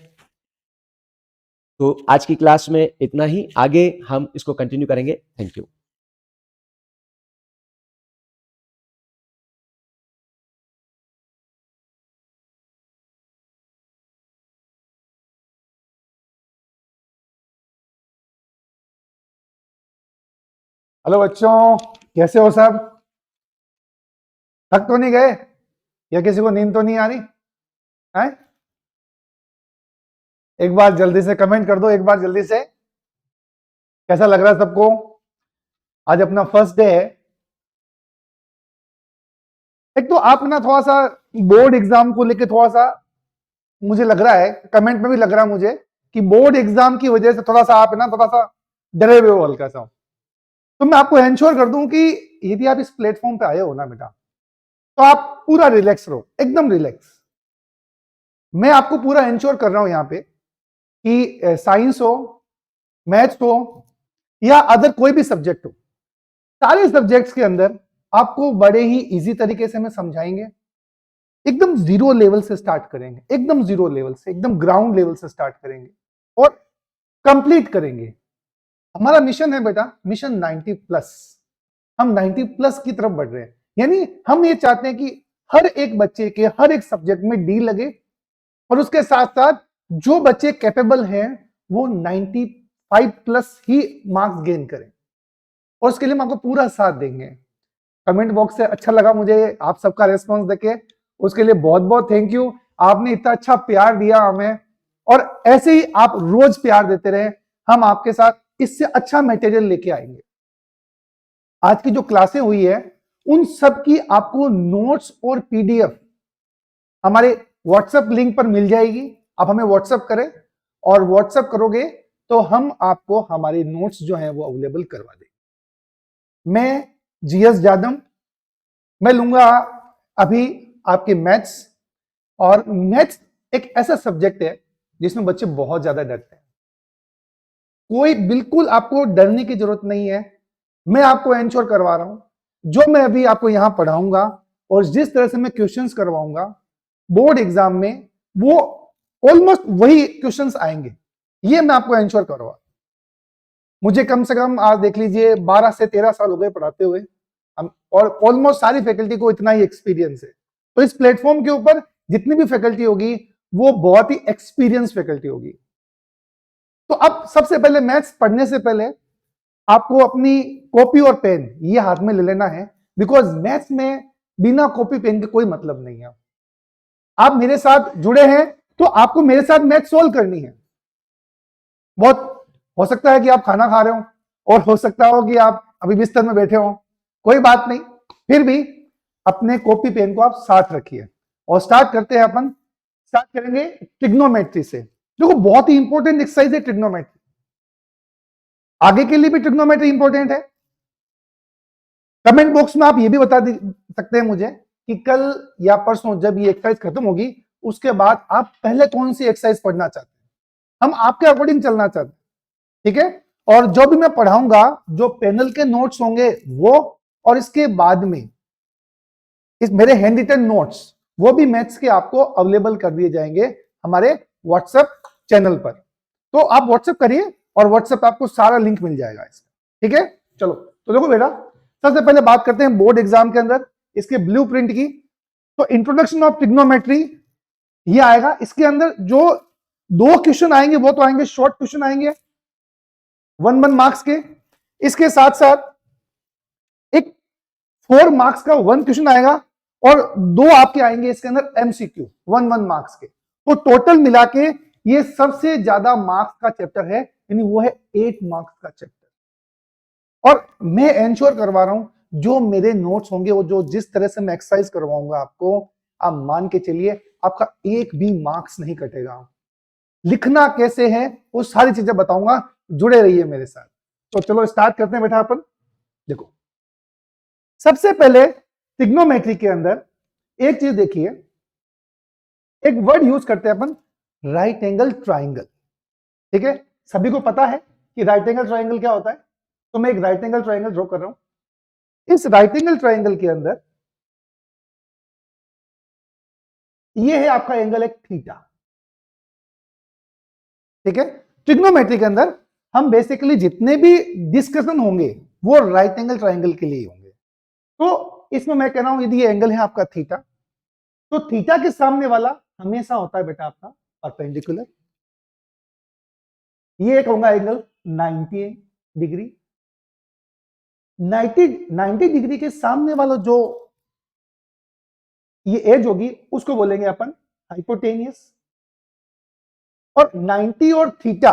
तो आज की क्लास में इतना ही, आगे हम इसको कंटिन्यू करेंगे. Thank you. हेलो बच्चों, कैसे हो सब? थक तो नहीं गए या किसी को नींद तो नहीं आ रही है? एक बार जल्दी से कमेंट कर दो, एक बार जल्दी से. कैसा लग रहा है सबको? आज अपना फर्स्ट डे है. एक तो आप ना थोड़ा सा बोर्ड एग्जाम को लेके थोड़ा सा मुझे लग रहा है, कमेंट में भी लग रहा है मुझे कि बोर्ड एग्जाम की वजह से थोड़ा सा आप ना थोड़ा सा डरे हुए हो हल्का सा. तो मैं आपको एंश्योर कर दूं कि यदि आप इस प्लेटफॉर्म पे आए हो ना बेटा, तो आप पूरा रिलैक्स रहो, एकदम रिलैक्स. मैं आपको पूरा एंश्योर कर रहा हूं यहां पे कि साइंस हो, मैथ्स हो या अदर कोई भी सब्जेक्ट हो, सारे सब्जेक्ट्स के अंदर आपको बड़े ही इजी तरीके से हमें समझाएंगे. एकदम जीरो लेवल से स्टार्ट करेंगे, एकदम जीरो लेवल से, एकदम ग्राउंड लेवल से स्टार्ट करेंगे और कंप्लीट करेंगे. हमारा मिशन है बेटा, मिशन 90+. हम 90+ की तरफ बढ़ रहे हैं. यानी हम ये चाहते हैं कि हर एक बच्चे के हर एक सब्जेक्ट में डी लगे और उसके साथ साथ जो बच्चे कैपेबल हैं वो 95+ ही मार्क्स गेन करें. और उसके लिए हम आपको पूरा साथ देंगे. कमेंट बॉक्स से अच्छा लगा मुझे आप सबका रेस्पॉन्स देके, उसके लिए बहुत बहुत थैंक यू. आपने इतना अच्छा प्यार दिया हमें और ऐसे ही आप रोज प्यार देते रहे. हम आपके साथ इससे अच्छा मटेरियल लेके आएंगे. आज की जो क्लासें हुई है उन सब की आपको नोट्स और पीडीएफ हमारे व्हाट्सएप लिंक पर मिल जाएगी. आप हमें व्हाट्सएप करें और व्हाट्सएप करोगे तो हम आपको हमारे नोट्स जो हैं वो अवेलेबल करवा देंगे. मैं जीएस जादव, मैं लूंगा अभी आपके मैथ्स. और मैथ्स एक ऐसा सब्जेक्ट है जिसमें बच्चे बहुत ज्यादा डरते हैं. कोई बिल्कुल आपको डरने की जरूरत नहीं है. मैं आपको एंश्योर करवा रहा हूं, जो मैं अभी आपको यहां पढ़ाऊंगा और जिस तरह से मैं क्वेश्चंस करवाऊंगा बोर्ड एग्जाम में, वो ऑलमोस्ट वही क्वेश्चंस आएंगे. ये मैं आपको एंश्योर करवा. मुझे कम से कम आज देख लीजिए 12 से 13 साल हो गए पढ़ाते हुए और ऑलमोस्ट सारी फैकल्टी को इतना ही एक्सपीरियंस है. तो इस प्लेटफॉर्म के ऊपर जितनी भी फैकल्टी होगी वो बहुत ही एक्सपीरियंस फैकल्टी होगी. तो अब सबसे पहले मैथ्स पढ़ने से पहले आपको अपनी कॉपी और पेन ये हाथ में ले लेना है, बिकॉज मैथ्स में बिना कॉपी पेन के कोई मतलब नहीं है. आप मेरे साथ जुड़े हैं तो आपको मेरे साथ मैथ सोल्व करनी है. बहुत हो सकता है कि आप खाना खा रहे हो और हो सकता हो कि आप अभी बिस्तर में बैठे हो, कोई बात नहीं, फिर भी अपने कॉपी पेन को आप साथ रखिए और स्टार्ट करते हैं. अपन स्टार्ट करेंगे ट्रिग्नोमेट्री से. देखो बहुत ही इंपॉर्टेंट एक्सरसाइज है ट्रिग्नोमेट्री. आगे के लिए भी ट्रिग्नोमेट्री इंपॉर्टेंट है. कमेंट बॉक्स में आप ये भी बता सकते हैं मुझे कि कल या परसों जब ये एक्सरसाइज खत्म होगी उसके बाद आप पहले कौन सी एक्सरसाइज पढ़ना चाहते हैं। हम आपके अकॉर्डिंग चलना चाहते हैं, ठीक है। और जो भी मैं पढ़ाऊंगा, जो पैनल के नोट्स होंगे वो, और इसके बाद में इस मेरे हैंड रिटन नोट्स वो भी मैथ्स के आपको अवेलेबल कर दिए जाएंगे हमारे व्हाट्सएप चैनल पर। तो आप व्हाट्सएप करिए और व्हाट्सएप आपको सारा लिंक मिल जाएगा इसका, ठीक है। चलो तो देखो बेटा, सबसे पहले बात करते हैं बोर्ड एग्जाम के अंदर इसके ब्लूप्रिंट की। तो इंट्रोडक्शन ऑफ ट्रिग्नोमेट्री ये आएगा। इसके अंदर जो 2 क्वेश्चन आएंगे वो तो आएंगे शॉर्ट क्वेश्चन आएंगे 1 मार्क्स के। इसके साथ साथ एक 4 मार्क्स का 1 क्वेश्चन आएगा और 2 आपके आएंगे इसके अंदर एमसीक्यू 1 मार्क्स के। तो टोटल मिला के ये सबसे ज्यादा मार्क्स का चैप्टर है, यानी वो है 8 मार्क्स का चैप्टर। और मैं एंश्योर करवा रहा हूं जो मेरे नोट्स होंगे वो जो जिस तरह से मैं एक्सरसाइज करवाऊंगा आपको, आप मान के चलिए आपका एक भी मार्क्स नहीं कटेगा। लिखना कैसे है वो सारी चीजें बताऊंगा, जुड़े रहिए मेरे साथ। तो चलो स्टार्ट करते हैं बेटा अपन। देखो सबसे पहले ट्रिग्नोमेट्री के अंदर एक चीज देखिए, एक वर्ड यूज करते हैं अपन, राइट एंगल ट्राइंगल, ठीक है। सभी को पता है कि राइट एंगल ट्राइंगल क्या होता है। तो मैं एक राइट एंगल ट्राइंगल ड्रॉ कर रहा हूं। इस राइट एंगल ट्राइंगल के अंदर ये है आपका एंगल एक थीटा, ठीक है। ट्रिग्नोमेट्री के अंदर हम बेसिकली जितने भी डिस्कशन होंगे वो राइट एंगल ट्राइंगल के लिए होंगे। तो इसमें मैं कह रहा हूं यदि ये एंगल है आपका थीटा, तो थीटा के सामने वाला हमेशा होता है बेटा आपका परपेंडिकुलर। ये एक होगा एंगल 90 डिग्री। 90 डिग्री के सामने वाला जो ये एज होगी उसको बोलेंगे अपन हाइपोटेनियस। और 90 और थीटा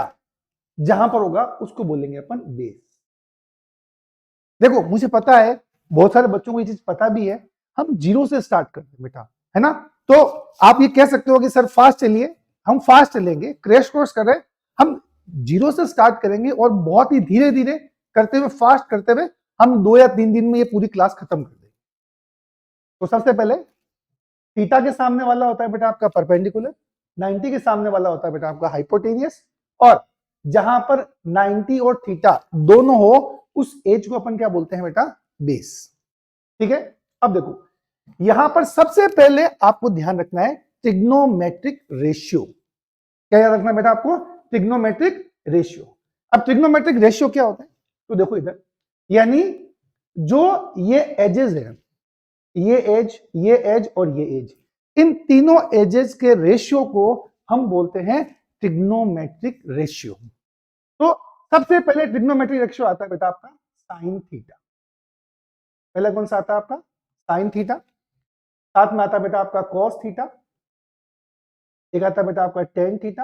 जहां पर होगा उसको बोलेंगे अपन बेस। देखो मुझे पता है बहुत सारे बच्चों को ये चीज पता भी है, हम 0 से स्टार्ट करते हैं बेटा, है ना। तो आप ये कह सकते हो कि सर फास्ट चलिए, हम फास्ट चलेंगे, क्रैश कोर्स कर रहे हैं, हम 0 से स्टार्ट करेंगे और बहुत ही धीरे धीरे करते हुए, फास्ट करते हुए हम 2 या 3 दिन में ये पूरी क्लास खत्म कर देंगे। तो सबसे पहले थीटा के सामने वाला होता है बेटा आपका परपेंडिकुलर, 90 के सामने वाला होता है बेटा आपका हाइपोटेनियस, और जहां पर 90 और थीटा दोनों हो उस एज को अपन क्या बोलते हैं बेटा बेस, ठीक है। अब देखो यहां पर सबसे पहले आपको ध्यान रखना है ट्रिग्नोमेट्रिक रेशियो। क्या याद रखना है बेटा आपको? Trigonometric ratio. अब ट्रिग्नोमेट्रिक रेशियो क्या होता है? तो देखो इधर, यानी जो ये एजेस है, ये एज और ये एज, इन तीनों एजेस के रेशियो को हम बोलते हैं ट्रिग्नोमेट्रिक रेशियो। तो सबसे पहले ट्रिग्नोमेट्रिक रेशियो आता है बेटा आपका साइन थीटा। पहले कौन सा आता है आपका? Sine theta. साथ में आता है बेटा आपका कॉस थीटा, एक आता है बेटा आपका टेन थीटा,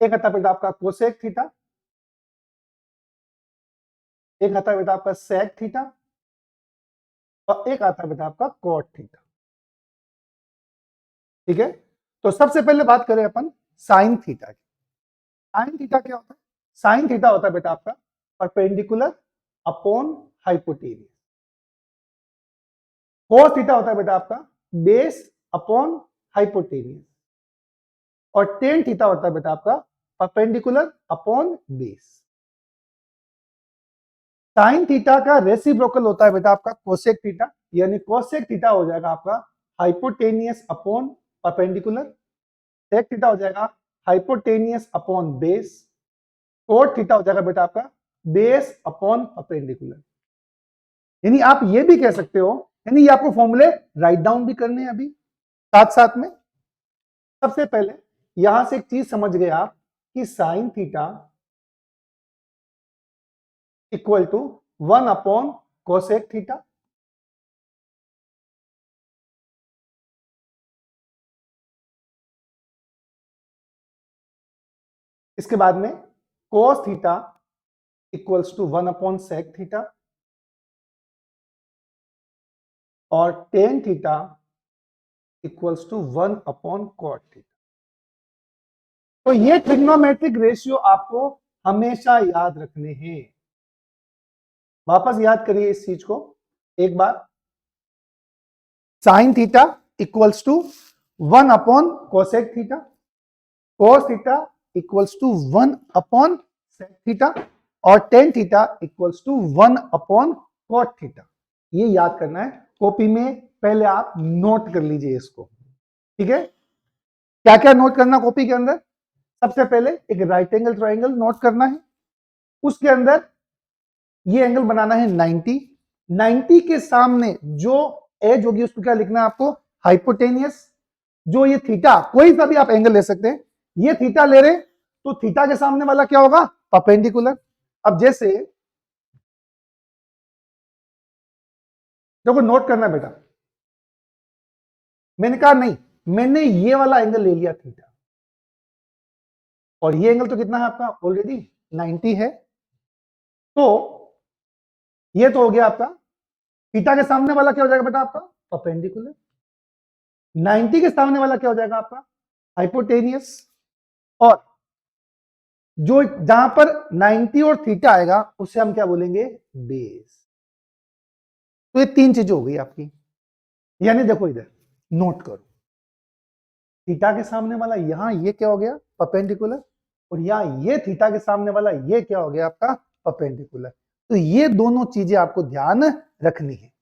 एक आता है बेटा आपका कोसेक थीटा, एक आता है बेटा आपका सेक थीटा, और एक आता है बेटा आपका कॉट थीटा, ठीक है। तो सबसे पहले बात करें अपन साइन थीटा की। साइन थीटा क्या होता है? साइन थीटा होता है बेटा आपका perpendicular upon hypotenuse. Cos theta होता है बेटा आपका बेस अपॉन हाइपोटेनियस, और टेन थीटा होता है बेटा आपका perpendicular upon base. Sine theta का रेसिप्रोकल होता है बेटा आपका कोसेक थीटा, यानी कोसेक थीटा हो जाएगा आपका hypotenuse upon perpendicular, sec theta हो जाएगा hypotenuse upon base, cot theta हो जाएगा बेटा आपका बेस अपॉन परपेंडिकुलर। यानी आप ये भी कह सकते हो, यानी ये आपको फॉर्मूले राइट डाउन भी करने हैं अभी साथ साथ में। सबसे पहले यहां से एक चीज समझ गए आप कि sine theta equal to 1 upon cosec theta, इसके बाद में cos theta equals to 1 upon sec theta, और tan theta equals to 1 upon cot theta. तो ये ट्रिग्नोमेट्रिक रेशियो आपको हमेशा याद रखने हैं। वापस याद करिए इस चीज को एक बार, sine theta equals to 1 upon cosec theta, cos theta equals to 1 upon sec theta और tan theta equals to 1 upon cot theta. ये याद करना है कॉपी में, पहले आप नोट कर लीजिए इसको, ठीक है। क्या क्या नोट करना कॉपी के अंदर? सबसे पहले एक राइट एंगल ट्राइंगल नोट करना है, उसके अंदर ये एंगल बनाना है 90। 90 के सामने जो एज होगी उसको क्या लिखना है आपको? हाइपोटेनियस। जो ये थीटा, कोई सा भी आप एंगल ले सकते हैं, ये थीटा ले रहे तो थीटा के सामने वाला क्या होगा? परपेंडिकुलर। अब जैसे देखो नोट करना बेटा, मैंने कहा नहीं, मैंने ये वाला एंगल ले लिया थीटा, और ये एंगल तो कितना है आपका? ऑलरेडी 90 है। तो ये तो हो गया आपका, थीटा के सामने वाला क्या हो जाएगा बेटा आपका? परपेंडिकुलर। 90 के सामने वाला क्या हो जाएगा आपका? हाइपोटेनियस। और जो जहां पर 90 और थीटा आएगा उसे हम क्या बोलेंगे? बेस। तो ये तीन चीजें हो गई आपकी, यानी देखो इधर नोट करो, थीटा के सामने वाला यहां ये क्या हो गया? परपेंडिकुलर। और यहां ये थीटा के सामने वाला ये क्या हो गया आपका? परपेंडिकुलर। तो ये दोनों चीजें आपको ध्यान रखनी है।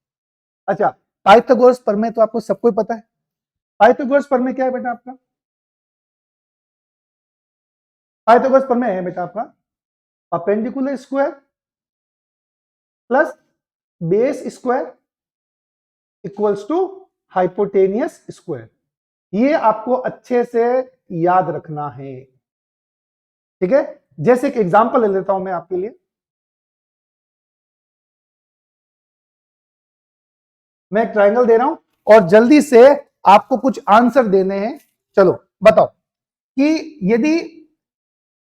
अच्छा, पाइथागोरस प्रमेय तो आपको सबको ही पता है। पाइथागोरस प्रमेय क्या है बेटा आपका? पाइथागोरस प्रमेय है बेटा आपका perpendicular square plus base square equals to hypotenuse square. ये आपको अच्छे से याद रखना है, ठीक है। जैसे एक एग्जांपल ले लेता हूं मैं आपके लिए। मैं एक ट्रायंगल दे रहा हूं और जल्दी से आपको कुछ आंसर देने हैं। चलो बताओ कि यदि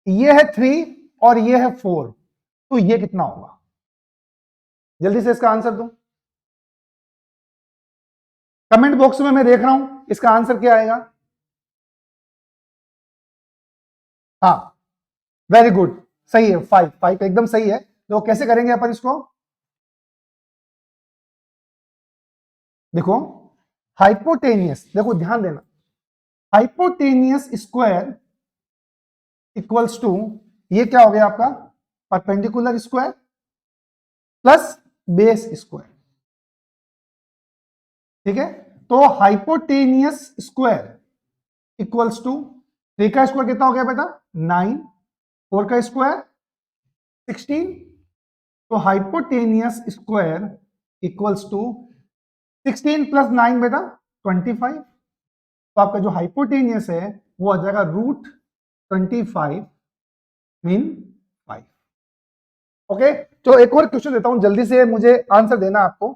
ये है 3 और ये है 4 तो ये कितना होगा? जल्दी से इसका आंसर दो। कमेंट बॉक्स में मैं देख रहा हूं इसका आंसर क्या आएगा। हाँ वेरी गुड, सही है, 5 एकदम सही है। तो कैसे करेंगे अपन इसको? देखो हाइपोटेनियस, देखो ध्यान देना, हाइपोटेनियस स्क्वायर इक्वल्स टू ये क्या हो गया आपका? Perpendicular square plus base square, ठीक है। तो हाइपोटेनियस स्क्वायर इक्वल्स टू 3 का स्क्वायर कितना हो गया बेटा? 9, 4 का स्क्वायर 16। तो hypotenuse square equals to 16 plus 9 बेटा 25। तो आपका जो हाइपोटेनियस है वो आ जाएगा √25 मीन 5। ओके, तो एक और क्वेश्चन देता हूं, जल्दी से मुझे आंसर देना आपको।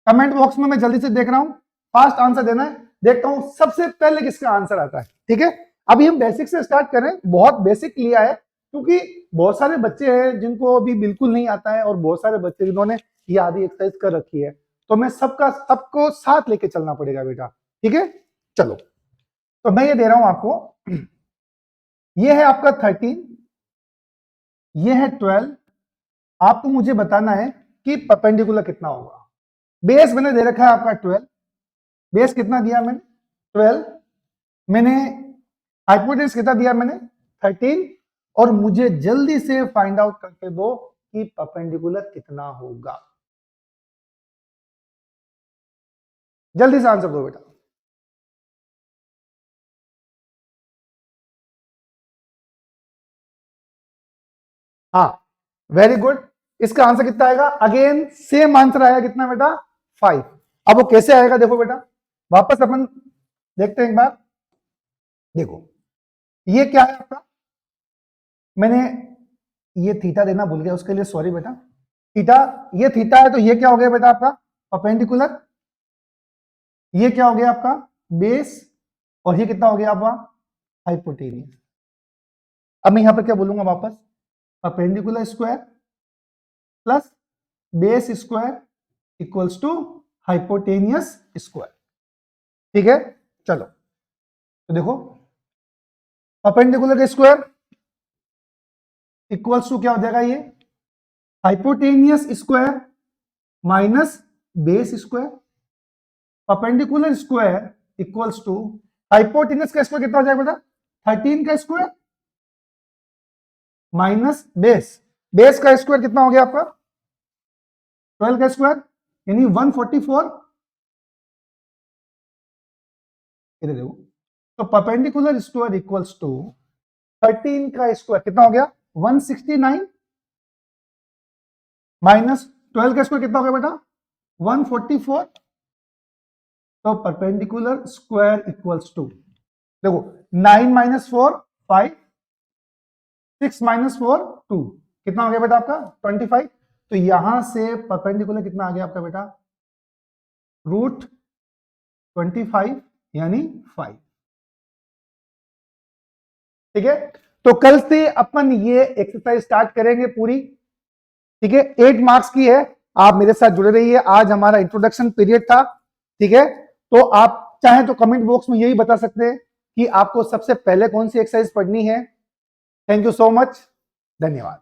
कमेंट बॉक्स में मैं जल्दी से देख रहा हूं, फास्ट आंसर देना है। देखता हूं सबसे पहले किसका आंसर आता है, ठीक है। अभी हम बेसिक से स्टार्ट करें, बहुत बेसिक लिया है क्योंकि बहुत सारे बच्चे हैं जिनको अभी बिल्कुल नहीं आता है और बहुत सारे बच्चे जिन्होंने ये आधी एक्सरसाइज कर रखी है। तो मैं सबको साथ लेके चलना पड़ेगा बेटा, ठीक है। चलो तो मैं ये दे रहा हूं आपको, ये है आपका 13, ये है 12। आपको मुझे बताना है कि परपेंडिकुलर कितना होगा। बेस मैंने दे रखा है आपका 12, बेस कितना दिया मैंने? 12। मैंने हाइपोटेन्यूज कितना दिया मैंने? 13। और मुझे जल्दी से फाइंड आउट करके दो कि परपेंडिकुलर कितना होगा। जल्दी से आंसर दो बेटा। हाँ वेरी गुड, इसका आंसर कितना आएगा? अगेन सेम आंसर आएगा, कितना बेटा? 5। अब वो कैसे आएगा देखो बेटा, वापस अपन देखते हैं एक बार। देखो ये क्या है आपका, मैंने ये थीटा देना भूल गया, उसके लिए सॉरी बेटा। थीटा, ये थीटा है तो ये क्या हो गया बेटा आपका? परपेंडिकुलर। ये क्या हो गया आपका? बेस। और ये कितना हो गया आपका? हाइपोटेनियस। अब मैं यहां पर क्या बोलूंगा वापस? Perpendicular square plus base square equals to hypotenuse square, ठीक है। चलो तो देखो परपेंडिकुलर का स्क्वायर इक्वल्स टू क्या हो जाएगा? ये hypotenuse square minus base square. Perpendicular square equals to hypotenuse का स्क्वायर कितना हो जाएगा बेटा 13 का स्क्वायर माइनस बेस का स्क्वायर कितना हो गया आपका 12 का स्क्वायर यानी 144 इधर देखो तो परपेंडिकुलर स्क्वायर इक्वल्स टू 13 का स्क्वायर कितना हो गया 169 माइनस 12 का स्क्वायर कितना हो गया बेटा 144 तो परपेंडिकुलर स्क्वायर इक्वल्स टू देखो 9 माइनस 4 5 6 माइनस 4 2 कितना हो गया बेटा आपका 25 तो यहां से परपेंडिकुलर कितना आ गया आपका बेटा रूट 25 यानी 5 ठीक है। तो कल से अपन ये एक्सरसाइज स्टार्ट करेंगे पूरी ठीक है 8 मार्क्स की है आप मेरे साथ जुड़े रहिए। आज हमारा इंट्रोडक्शन पीरियड था ठीक है तो आप चाहें तो कमेंट बॉक्स में यही बता सकते हैं कि आपको सबसे पहले कौन सी एक्सरसाइज पढ़नी है। थैंक यू सो मच धन्यवाद।